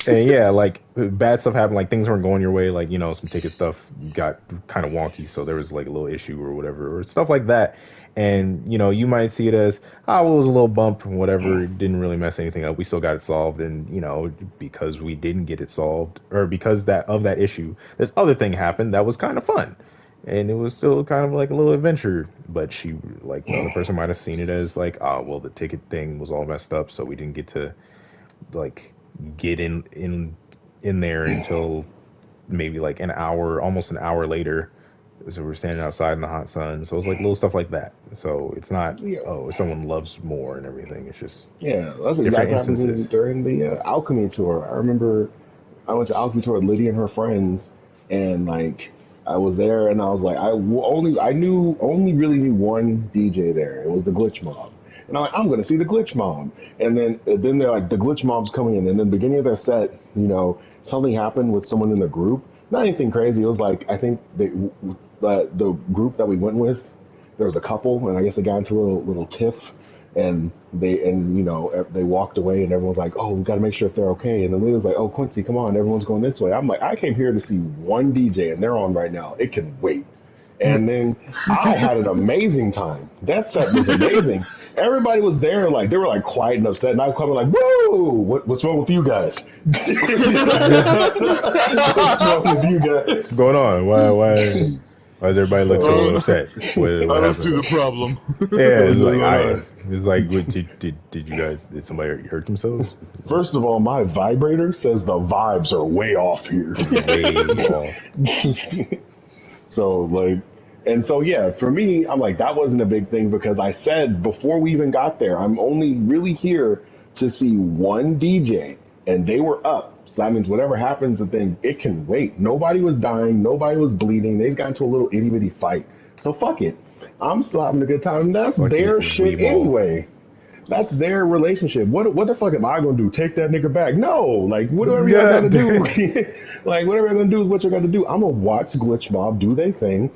and yeah, like bad stuff happened. Like things weren't going your way. Like some ticket stuff got kind of wonky, so there was like a little issue or whatever, or stuff like that. And you might see it as, oh, it was a little bump and whatever. It didn't really mess anything up. We still got it solved, and because we didn't get it solved, or because that issue, this other thing happened that was kind of fun, and it was still kind of like a little adventure. But she, like the other person, might have seen it as like, oh, well, the ticket thing was all messed up, so we didn't get to like get in there until maybe like almost an hour later. So we're standing outside in the hot sun. So it's like little stuff like that. So it's not, Yeah. oh, someone loves more and everything. It's just Yeah, that's different exactly what happened to me instances. during the alchemy tour. I remember I went to alchemy tour with Lydia and her friends, and like I was there, and I was like, only really knew one DJ there. It was the Glitch Mob, and I'm like, I'm gonna see the Glitch Mob, and then they're like, the Glitch Mob's coming in, and then the beginning of their set, something happened with someone in the group. Not anything crazy. It was like I think the group that we went with, there was a couple, and I guess they got into a little tiff, and they walked away, and everyone's like, oh, we got to make sure if they're okay. And then Leah was like, oh, Quincy, come on, everyone's going this way. I'm like, I came here to see one DJ, and they're on right now. It can wait. And then I had an amazing time. That set was amazing. Everybody was there, like they were like quiet and upset, and I was coming like, whoa, what's wrong with you guys? What's wrong with you guys? What's going on? Why does everybody look so upset? What I don't happened? see the problem. Yeah, it's like, did you guys, did somebody hurt themselves? First of all, my vibrator says the vibes are way off here. Way off. So like, and so yeah, for me, I'm like, that wasn't a big thing because I said before we even got there, I'm only really here to see one DJ, and they were up. So that means whatever happens, the thing, it can wait. Nobody was dying, nobody was bleeding. They got into a little itty bitty fight. So fuck it. I'm still having a good time. That's Fuck their it, shit we ball. anyway. That's their relationship. What the fuck am I gonna do? Take that nigga back? No. Like whatever y'all gotta do. Like whatever you're gonna do is what you're gonna do. I'm gonna watch Glitch Mob do their thing,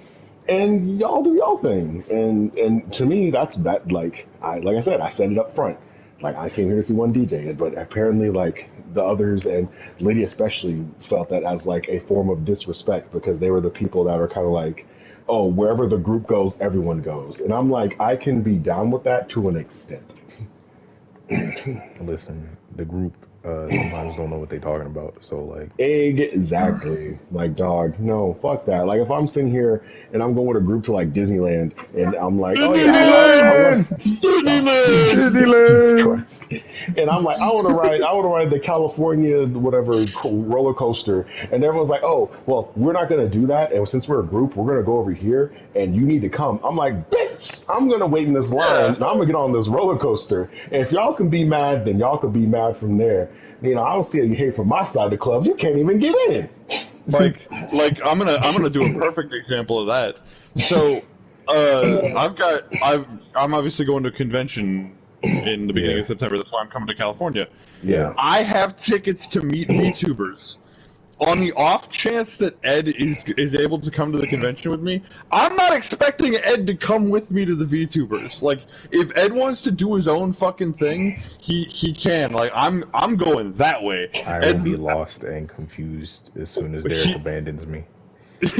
and y'all do y'all thing. And to me, that's that. Like I said, I said it up front. Like I came here to see one DJ, but apparently like the others and Lydia especially felt that as like a form of disrespect because they were the people that were kind of like, oh, wherever the group goes, everyone goes. And I'm like, I can be down with that to an extent. Listen, the group sometimes don't know what they're talking about. So like, Exactly. Like, dog, no, fuck that. Like, if I'm sitting here and I'm going with a group to like Disneyland, and I'm like, oh yeah, Disneyland. and I'm like, I want to ride the California whatever roller coaster, and everyone's like, oh, well, we're not gonna do that, and since we're a group, we're gonna go over here, and you need to come. I'm like, bitch, I'm gonna wait in this line, and I'm gonna get on this roller coaster, and if y'all can be mad, then y'all can be mad from there. I don't see you hate from my side of the club. You can't even get in. like I'm gonna do a perfect example of that. So I'm obviously going to a convention in the beginning of September. That's why I'm coming to California. Yeah. I have tickets to meet VTubers. On the off chance that Ed is able to come to the convention with me, I'm not expecting Ed to come with me to the VTubers. Like, if Ed wants to do his own fucking thing, he can. Like, I'm going that way. I will be lost and confused as soon as Derek abandons me. It's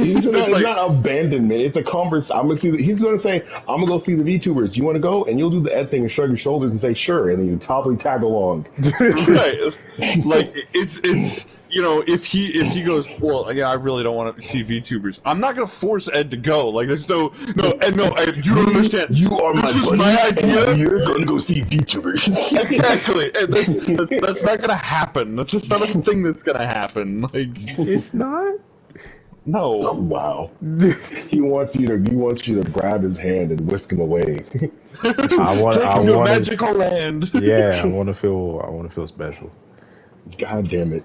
not abandonment. It's a conversation. He's going to say, I'm going to go see the VTubers. You want to go? And you'll do the Ed thing and shrug your shoulders and say, sure. And then you probably tag along. Right. Like, it's if he goes, well, yeah, I really don't want to see VTubers. I'm not going to force Ed to go. Like, there's no, Ed, you don't understand. You are this my was buddy, my idea. and you're going to go see VTubers. Exactly. And that's not going to happen. That's just not a thing that's going to happen. Like, It's not. No. Oh, wow. He wants you to grab his hand and whisk him away. Take him to a magical land. Yeah, I want to feel special. God damn it.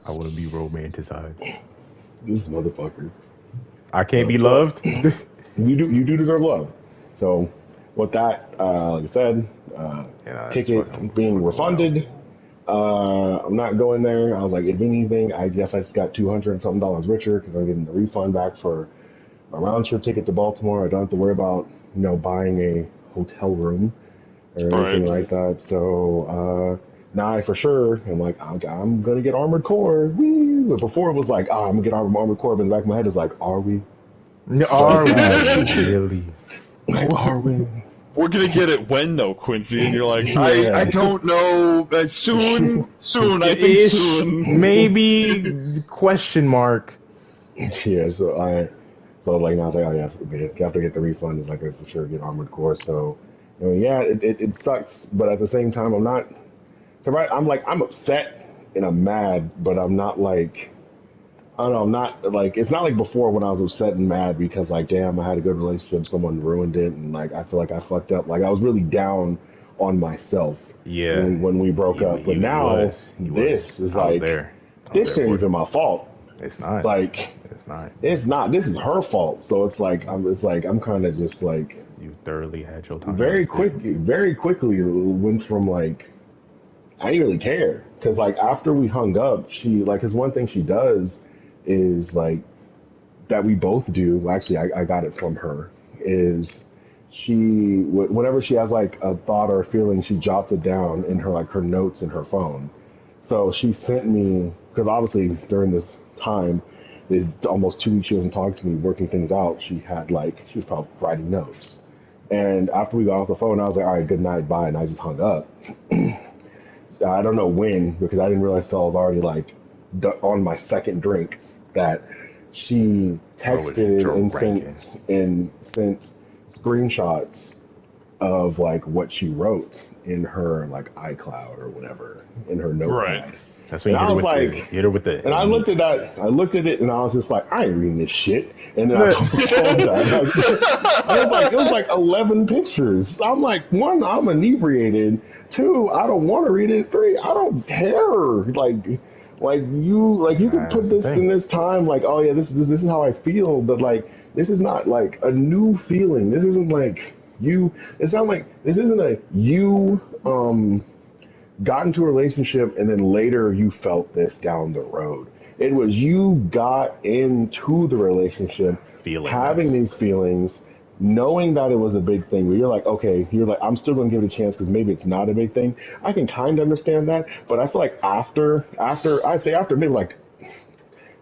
I want to be romanticized. This motherfucker. I can't be So loved. you do deserve love. So with that, like I said, Yeah, that's ticket being wild. refunded. I'm not going there. I was like, if anything, I guess I just got $200 and something richer because I'm getting the refund back for my round trip ticket to Baltimore. I don't have to worry about buying a hotel room or anything Right. like that. So now I for sure am like, I'm gonna get Armored Core. Woo! But before it was like, I'm gonna get Armored Core, but in the back of my head is like, are we? Are we Like, really? like, are we? We're gonna get it when though, Quincy? And you're like, Yeah. I don't know. Soon. I think Ish, soon. maybe? Question mark. Yeah. So like now I was like, oh yeah, you have to get the refund. It's like I for sure get Armored Core. So yeah, it sucks, but at the same time, I'm not. So right, I'm upset and I'm mad, but I'm not like. I don't know, I'm not like it's not like before when I was upset and mad because like damn I had a good relationship, someone ruined it, and like I feel like I fucked up. Like I was really down on myself Yeah, when we broke up. But he now was. He was. this is I was like there. I was this there ain't for it. even my fault. It's not. Like It's not. it's not. This is her fault. So I'm kind of just like You thoroughly had your time wasted. very quickly it went from like I didn't really care because like after we hung up, she like because one thing she does is like that we both do. Well, actually, I got it from her. Is whenever she has like a thought or a feeling, she jots it down in her notes in her phone. So she sent me because obviously during this time, this almost 2 weeks she wasn't talking to me, working things out. She was probably writing notes. And after we got off the phone, I was like, all right, good night, bye, and I just hung up. I don't know when because I didn't realize till I was already like on my second drink that she Bro was texted drinking. and sent screenshots of like what she wrote in her like iCloud or whatever in her Right. notepad. That's when And you hit I her was with the like, and I looked hate. at that. I looked at it and I was just like, I ain't reading this shit. And then I told the phone guy, it was like 11 pictures. I'm like, one, I'm inebriated. Two, I don't want to read it. Three, I don't care. You could put That's the this thing. in this time. Like, oh yeah, this is how I feel. But like, this is not like a new feeling. This isn't like you. It's not like this isn't a you. Got into a relationship and then later you felt this down the road. It was you got into the relationship having Feelings. these feelings, knowing that it was a big thing, where you're like, okay, you're like, I'm still going to give it a chance because maybe it's not a big thing. I can kind of understand that, but I feel like I'd say after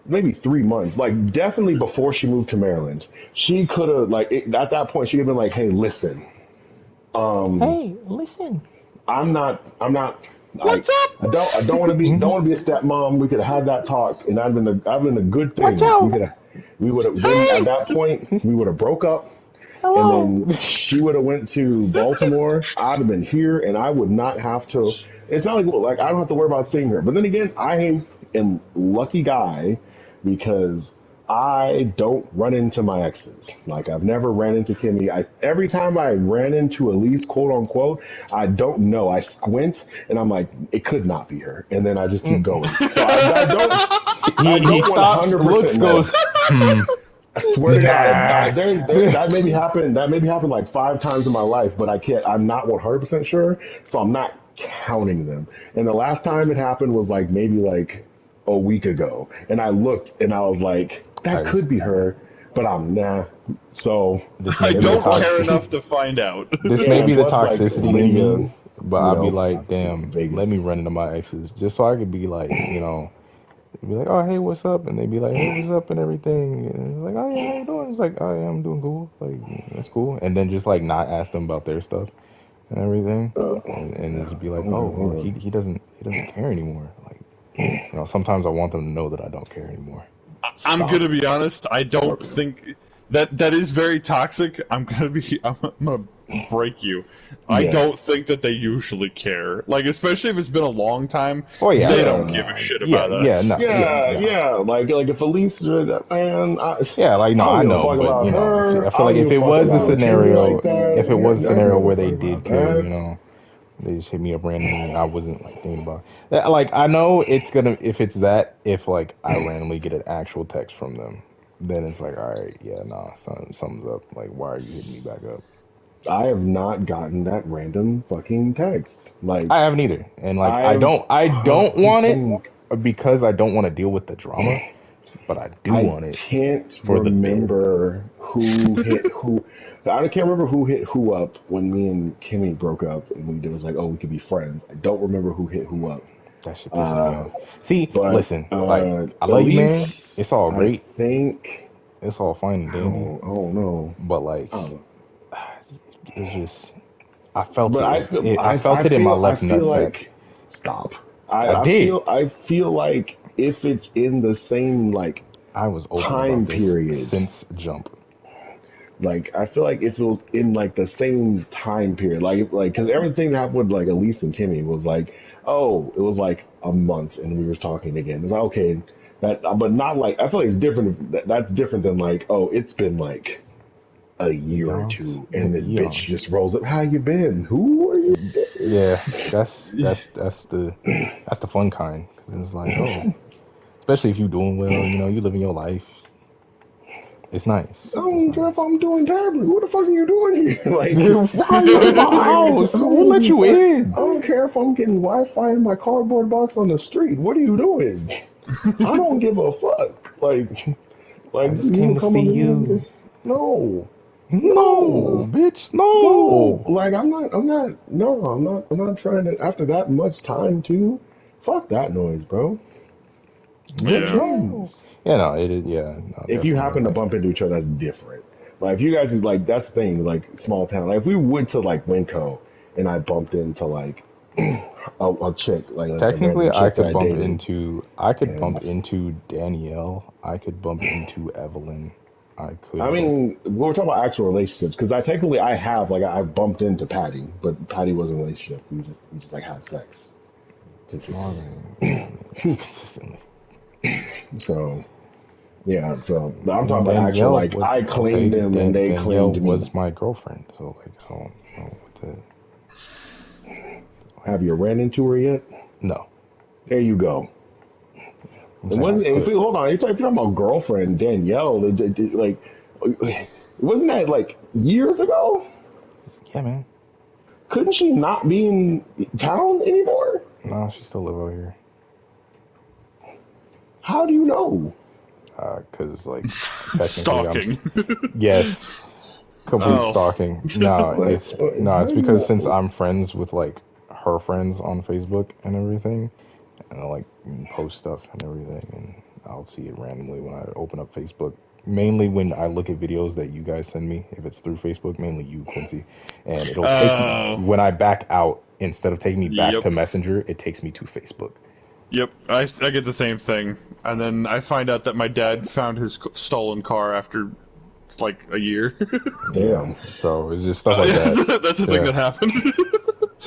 maybe 3 months, like definitely before she moved to Maryland, she could have at that point she could have been like, hey, listen, um, Hey, listen. I'm not. What's up? I don't want to be a stepmom. We could have had that talk, and that'd been a good Watch thing. out. We would have then at Hey. that point we would have broke up, and Hello. then she would have went to Baltimore. I'd have been here, and I would not have to. It's not like I don't have to worry about seeing her. But then again, I am lucky guy because I don't run into my exes. Like I've never ran into Kimmy. Every time I ran into Elise, quote unquote, I don't know. I squint and I'm like, it could not be her, and then I just keep going. So I He don't stops, 100% looks, know. goes, hmm. I swear to God, Nah. that maybe happened. That maybe happened like 5 times in my life, but I can't. I'm not 100% sure, so I'm not counting them. And the last time it happened was like maybe like a week ago, and I looked and I was like, that Guys, could be her, but I'm nah. So this I may be and the don't care toxic. enough to find out. This may yeah, be the plus like toxicity in me, Lydia, but I'll be like, damn, let Vegas. me run into my exes just so I could be like, be like, oh hey, what's up? And they be like, hey, what's up and everything. And it's like, oh yeah, how you doing? It's like, oh yeah, I'm doing cool. Like that's cool. And then just like not ask them about their stuff and everything, and Yeah, just be like, hold on, oh, hold well, on. he doesn't care anymore. Like sometimes I want them to know that I don't care anymore. I'm Stop. gonna be honest. I don't think that is very toxic. I'm gonna break you. I Yeah. don't think that they usually care. Like, especially if it's been a long time, Oh yeah, they Yeah, don't no, give a shit yeah, about yeah, us. no, yeah, Yeah, no. yeah. Like if Elise, man, Yeah, like no, I don't I give a know, fuck but about you know, her. I I feel like don't give if a it fuck was a about Kimmy like scenario, that. if it Yeah, was a I don't scenario give where a they fuck did about care, that. you know, they just hit me up randomly and I wasn't like thinking about that. Like I know it's gonna if it's that if like I randomly get an actual text from them, then it's like all right, yeah, nah, something's up. Like why are you hitting me back up? I have not gotten that random fucking text. Like I haven't either, and like I've, I don't want it I'm, because I don't want to deal with the drama, but I do I want it can't for the bit. remember who hit who. I can't remember who hit who up when me and Kimmy broke up, and we was like, oh, we could be friends. I don't remember who hit who up. That shit pisses me Uh, off. See, but listen, like I love you, man. Elise, It's all I great. think It's all fine and dandy, I don't know. but like Oh, it's just I felt but it. I felt it in my I left feel nutsack. like stop. I did. I feel like if it's in the same like I was open time about this period, since jump. like I feel like if it was in like the same time period, like because everything that happened with like Elise and Kimmy was like, oh, it was like a month and we were talking again. It's like okay, that but not like I feel like it's different. That's different than like oh, it's been like a year or Eons, two and this bitch eons. just rolls up. How you been? Who are you? Yeah, that's the fun kind. 'Cause it's like oh, especially if you doing well, you know, you living your life. It's I nice. It's don't care nice. if I'm doing terribly. What the fuck are you doing here? Why are you in my like, house? Who let you I in? don't care if I'm getting Wi-Fi in my cardboard box on the street. What are you doing? I don't give a fuck. Like I just you came will to come see up to me and you. say, no, No, no, bitch, no. no. Like I'm not trying to. After that much time, too. Fuck that noise, bro. Yeah, Yeah. Jeez. no. Yeah, no, it is. Yeah, no, If you definitely. happen to Like, bump into each other, that's different. Like if you guys is like that's the thing, like small town. Like if we went to like Winco and I bumped into like a chick, like a technically, random chick that I dated, I could bump and into Danielle. I could bump into Evelyn. I I could bump. mean we're talking about actual relationships because I technically I have like I bumped into Patty, but Patty wasn't a relationship. We just like had sex consistently. I mean, consistently. So yeah, so I'm talking about actual Danielle like was I okay. claimed them and they Danielle claimed me. was my girlfriend, so like I don't know what to like. Have you ran into her yet? No, There you go. I'm It saying I wasn't. If could. you, hold on, you're talking about girlfriend Danielle. Like, wasn't that like years ago? Yeah, man. Couldn't she not be in town anymore? No, she still live over here. How do you know? Cause like technically Stalking. yes, complete Oh. stalking. No, Like, it's how do you because since know? I'm friends with like her friends on Facebook and everything, and I like post stuff and everything, and I'll see it randomly when I open up Facebook. Mainly when I look at videos that you guys send me, if it's through Facebook, mainly you, Quincy, and it'll take me Oh. when I back out instead of taking me back Yep. to Messenger, it takes me to Facebook. Yep. I get the same thing. And then I find out that my dad found his stolen car after, like, a year. Yeah, Damn. so it's just stuff like Yeah, that. that's the thing Yeah, that happened.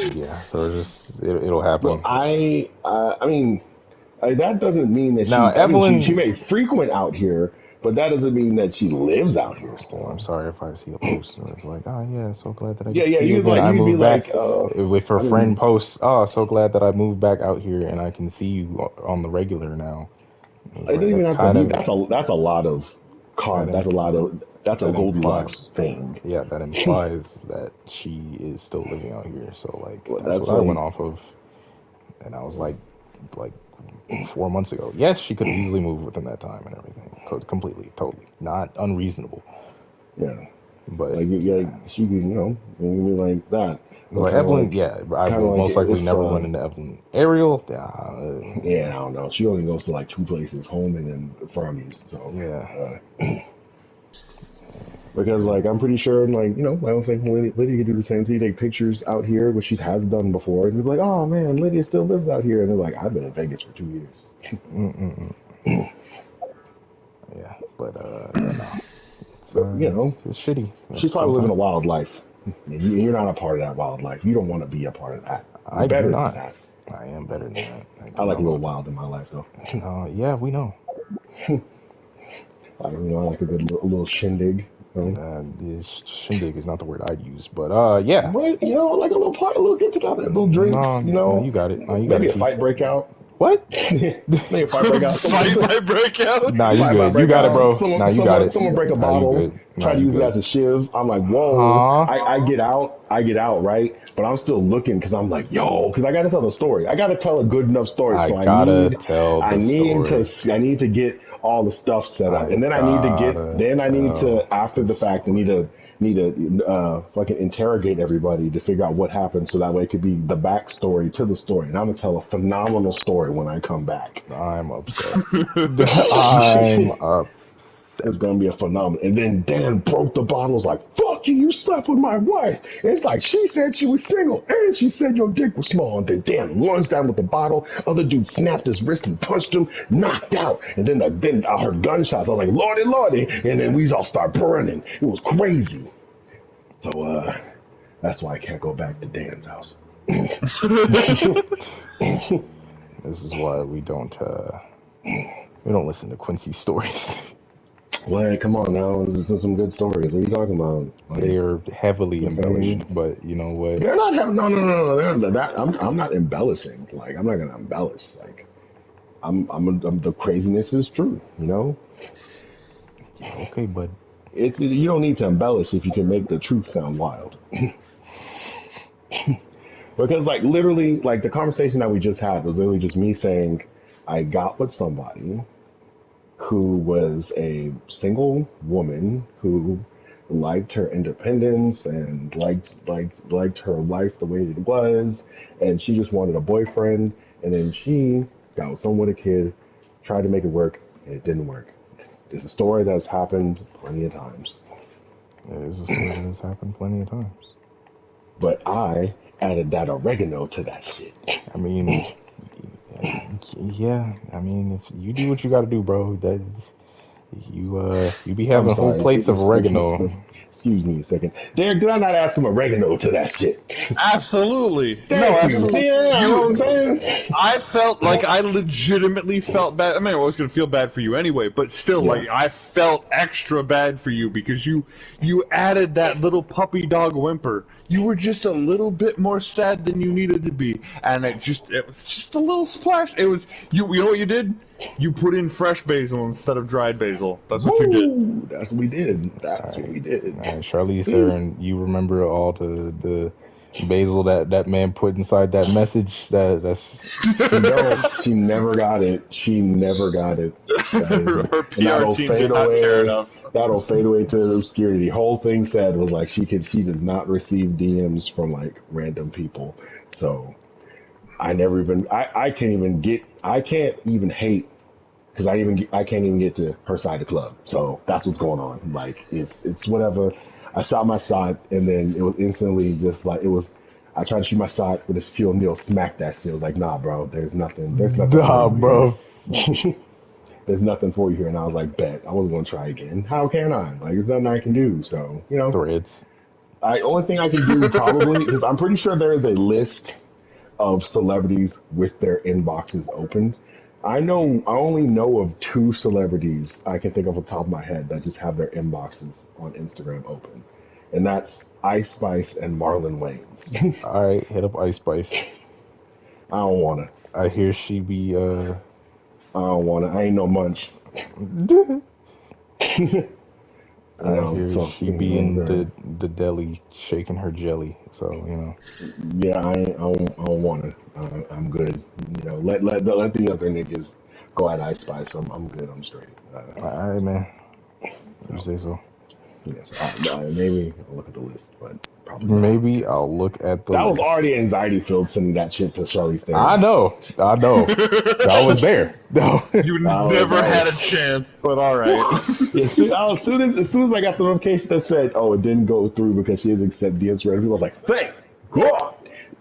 yeah. So it's just it'll Well, happen. I mean, that doesn't mean that Now, she. I mean, she Evelyn, may frequent out here, but that doesn't mean that she lives out here oh, I'm still. sorry if I see a post and it's like, oh yeah, so glad that I Yeah, get to yeah. see you again. I You'd be moved back. like, If her I friend mean, posts, oh, so glad that I moved back out here and I can see you on the regular now. It's it like doesn't even that have to kind be. of That's a lot of that That's a lot of. That's a that imply Goldilocks thing. yeah, that implies that she is still living out here. So like Well, that's that's what I went like, off of, and I was like 4 months ago. Yes, she could have easily moved within that time and everything, completely, totally, not unreasonable. yeah, But like she can, you can be like that. it's But like Evelyn, yeah, I kind of will like most likely if, never run into Evelyn. Ariel, yeah, yeah, I don't know. She only goes to like two places, home and then Fermies. So, yeah, because like I'm pretty sure, like I was thinking Lydia could do the same thing, take pictures out here, which she has done before, and be like, oh man, Lydia still lives out here, and they're like, I've been in Vegas for 2 years. Mm-mm-mm. Yeah, but yeah, no, But it's shitty. she's Like probably living sometimes, a wild life. You're not a part of that wildlife. You don't want to be a part of that. You're I do better than not. that. I am better than that. I I do like not a little want. wild in my life, though. Yeah, we know. I like a good little shindig. This shindig is not the word I'd use, but yeah. But like a little party, a little get together, little drinks. No, no, you got it. No, you got Maybe it, a Chief. fight breakout. What? Maybe a fight breakout. Fight by breakout. Nah, you Fight good. You break got it, out. bro. Nah, you got it. Someone break a Nah, you bottle, good. Nah, try to you use it good. as a shiv. I'm like, whoa. Huh? I get out, right? But I'm still looking because I'm like, yo, because I got to tell the story. I got to tell a good enough story. I So gotta tell the story. I need to get all the stuff set up, I and then I need gotta tell to after the the fact, I story. need to fucking interrogate everybody to figure out what happened, so that way it could be the backstory to the story. And I'm gonna tell a phenomenal story when I come back. I'm upset. I'm upset. It's gonna be a phenomenon. And then Dan broke the bottles like, fuck you, you slept with my wife. And it's like, she said she was single and she said your dick was small. And then Dan lunged down with the bottle. Other dude snapped his wrist and punched him, knocked out. And then I heard gunshots. I was like, Lordy, Lordy. And then we all start burning. It was crazy. So, that's why I can't go back to Dan's house. This is why we don't listen to Quincy's stories. Well, come on now. This is some good stories. What are you talking about? They are heavily You feel me? embellished, but you know what? They're not having no. They're that. I'm not embellishing. Like I'm not gonna embellish. Like I'm the craziness is true. Yeah, okay, bud. It's you don't need to embellish if you can make the truth sound wild. Because like literally, like the conversation that we just had was literally just me saying I got with somebody who was a single woman who liked her independence and liked her life the way it was, and she just wanted a boyfriend, and then she got with someone with a kid, tried to make it work, and it didn't work. It's a story that's happened plenty of times. It is a story that has happened plenty of times. But I added that oregano to that shit. I mean, yeah. I mean, if you do what you got to do, bro, that you be having I'm whole sorry. plates of oregano. Excuse me a second. Derek, did I not add some oregano to that shit? Absolutely. No, Thank you. absolutely. See, you know what I'm saying? I felt like I legitimately felt bad. I mean, I was going to feel bad for you anyway, but still, Yeah. like, I felt extra bad for you because you added that little puppy dog whimper. You were just a little bit more sad than you needed to be, and it was just a little splash. It was you. You know what you did? You put in fresh basil instead of dried basil. That's what you did. Woo! That's what we did. That's what we did. And Charlize there, and you remember all the basil that man put inside that message. That's She never got it. She never got it. Her And that'll PR team fade did not care away. enough. That'll fade away to obscurity. The whole thing said was like she does not receive DMs from like random people. So I never even I can't even hate because I can't even get to her side of the club. So that's what's going on. Like it's whatever. I shot my shot and then it was instantly just like it was. I tried to shoot my shot with this fuel. Neil smacked that shit. I was like, nah, bro. There's nothing. There's nothing. nah, bro. There's nothing for you here. And I was like, bet. I wasn't gonna try again. How can I? Like, there's nothing I can do. So Threads. only thing I can do probably because I'm pretty sure there is a list of celebrities with their inboxes open. I only know of two celebrities I can think of off the top of my head that just have their inboxes on Instagram open, and that's Ice Spice and Marlon Wayans. All right, hit up Ice Spice. I don't wanna. I hear she be I don't wanna. I ain't no munch. I hear she be in the deli shaking her jelly. So Yeah, I don't wanna. I'm good. Let the other niggas go at Ice Spice. I'm good. I'm straight. All right, man. You say so. Yes. Maybe I'll look at the list, but probably not. Maybe I'll look at the That was list. already anxiety filled sending that shit to Charlize Theron. I know. I was there. No. You never had a chance, but all right. As soon as I got the notification that said, "Oh, it didn't go through because she doesn't accept DS rating," I was like, "Thank God."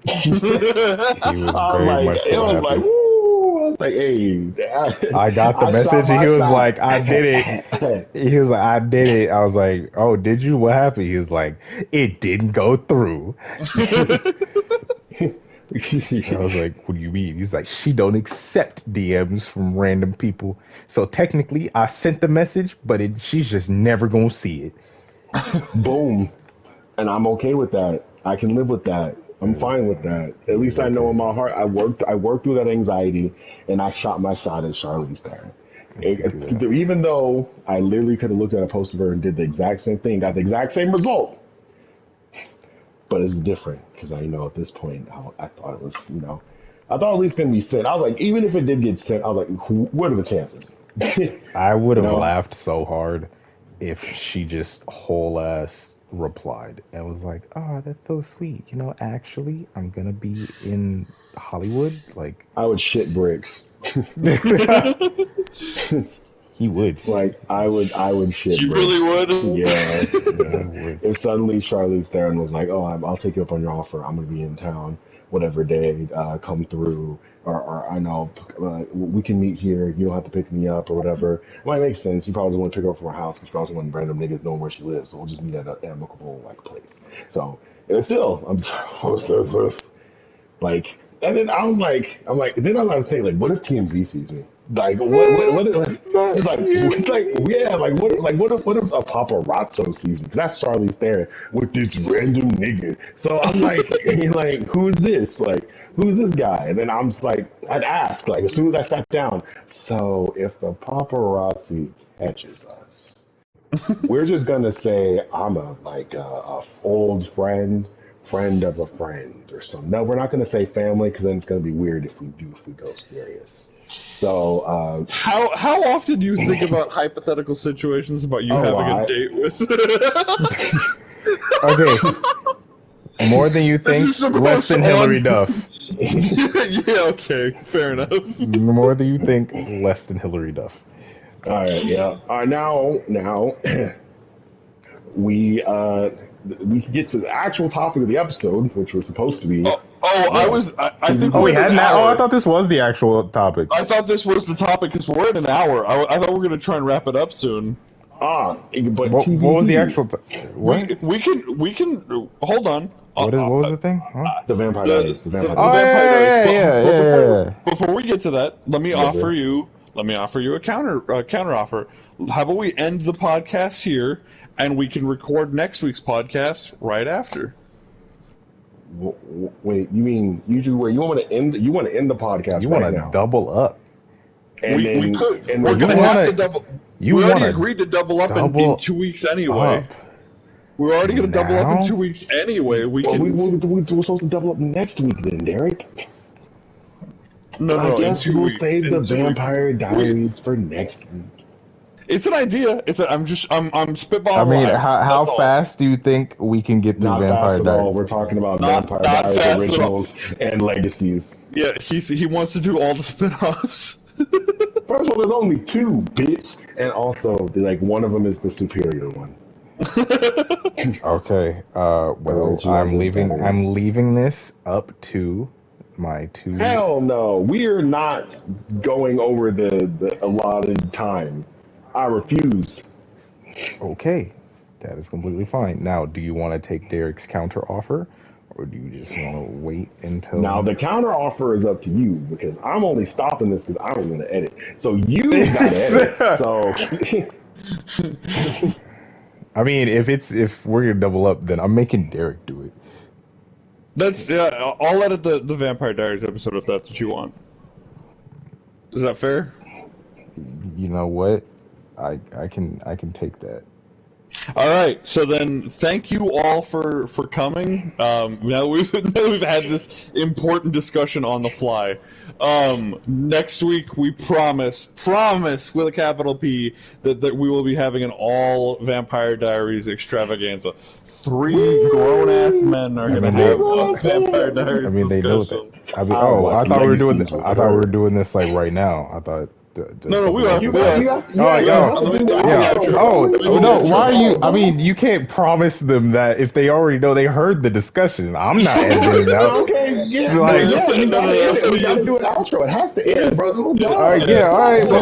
He was I was very like, much so happy. woo! I was like, hey, I got the I shot message and my he was shot. like, I did it. He was like, I did it. I was like, oh, did you? What happened? He was like, it didn't go through. I was like, what do you mean? He's like, she don't accept DMs from random people. So technically, I sent the message, but she's just never gonna see it. Boom. And I'm okay with that. I can live with that. I'm fine with that. At He's least I know okay. in my heart I worked through that anxiety and I shot my shot at Charlize Theron. You can do that. Even though I literally could have looked at a post of her and did the exact same thing, got the exact same result, but it's different because I know at this point I thought it was, I thought at least gonna be sent. I was like, even if it did get sent, I was like, what are the chances? you I would have know, laughed so hard if she just whole ass replied and was like, "Oh, that's so sweet. Actually, I'm gonna be in Hollywood." Like, I would shit bricks. he would. Like I would shit You really bricks. would? Yeah, He yeah. would. If suddenly Charlize Theron was like, "Oh, I'll take you up on your offer. I'm gonna be in town, whatever day, come through, or I know we can meet here. You don't have to pick me up or whatever." Well, it makes sense. You probably just want to pick her up from her house. She probably want random niggas knowing where she lives. So we'll just meet at an amicable place. So, and still, I'm like, and then then I'm like, saying, like, what if TMZ sees me? Like, like, it's like, yeah, what if a paparazzo sees me? 'Cause that's Charlize Theron with this random nigga. So I'm like, who's this? Like, who's this guy? And then I'm just like, I'd ask, like, as soon as I sat down, so if the paparazzi catches us, we're just gonna say I'm a old friend of a friend or something. No, we're not gonna say family because then it's gonna be weird if we go serious. So How often do you think about hypothetical situations about you a having a lot. date with? Okay, more than you This think, is the less most than Hillary Duff. Yeah, okay, fair enough. More than you think, less than Hillary Duff. All right, yeah. Now we we can get to the actual topic of the episode, which was supposed to be yeah. I think Oh, we're we at had an that. Oh, I hour. thought this was the actual topic. I thought this was the topic because we're at an hour. I thought we were going to try and wrap it up soon. But What was the TBD, actual? What? We can hold on. What was the thing? Huh? the Vampire The Diaries, the the, Vampire the Oh, Diaries. Vampire Diaries. But yeah. before we get to that, let me Yeah, offer yeah. you a counter offer. How about we end the podcast here and we can record next week's podcast right after. Wait, you mean you want me to end? You want to end the podcast You right want to now? double up? And We then could. and We're then You going to have wanna- to double. You We already want to agreed to double up in double 2 weeks anyway. up We're already going to double up in now? 2 weeks anyway. We well, can. we're supposed to double up next week, then, Derek. No, I in guess 2 we'll weeks. save the In 2 weeks. Vampire Diaries for next week. It's an idea. I'm spitballing. I mean, live. how That's all. fast do you think we can get through Not Vampire fast at all. Diaries? We're talking about Not Vampire fast Diaries at all. originals and legacies. Yeah, he wants to do all the spin-offs. First of all, there's only two, bitch, and also one of them is the superior one. Okay. Well, Originals I'm is leaving. better. I'm leaving this up to my two. Hell no, we are not going over the allotted time. I refuse. Okay, that is completely fine. Now, do you want to take Derek's counter offer, or do you just want to wait until? Now the counter offer is up to you because I'm only stopping this because I don't want to edit. So you gotta edit. So I mean, if we're gonna double up, then I'm making Derek do it. That's yeah. I'll edit the Vampire Diaries episode if that's what you want. Is that fair? You know what? I can take that. All right. So then, thank you all for coming. Now we've had this important discussion on the fly. Next week we promise with a capital P that we will be having an all Vampire Diaries extravaganza. 3 grown ass men are going to have a Vampire Diaries I mean, they know discussion. that. I mean, I'll I watch thought we were doing. Legacies with I thought we her. were doing this like right now. I thought. No, we are. you We are. got Oh, you yeah. have to do the Yeah. outro. Oh no! outro. Why are you? I mean, you can't promise them that if they already know they heard the discussion. I'm not editing it out. Okay, Yeah, Like, yeah, you gotta end it. We gotta Yes. do an outro. It has to end, brother. Oh, Yeah. all right, God. yeah, all right, So,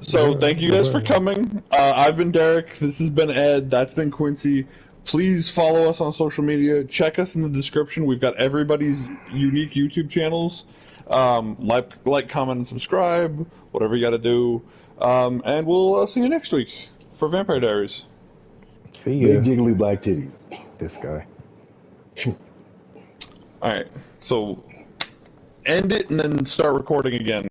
so thank you guys for bye-bye. coming. I've been Derek. This has been Ed. That's been Quincy. Please follow us on social media. Check us in the description. We've got everybody's unique YouTube channels. Like, comment, and subscribe. Whatever you got to do. And we'll see you next week for Vampire Diaries. See Big ya. jiggly black titties. This guy. All right. So end it and then start recording again.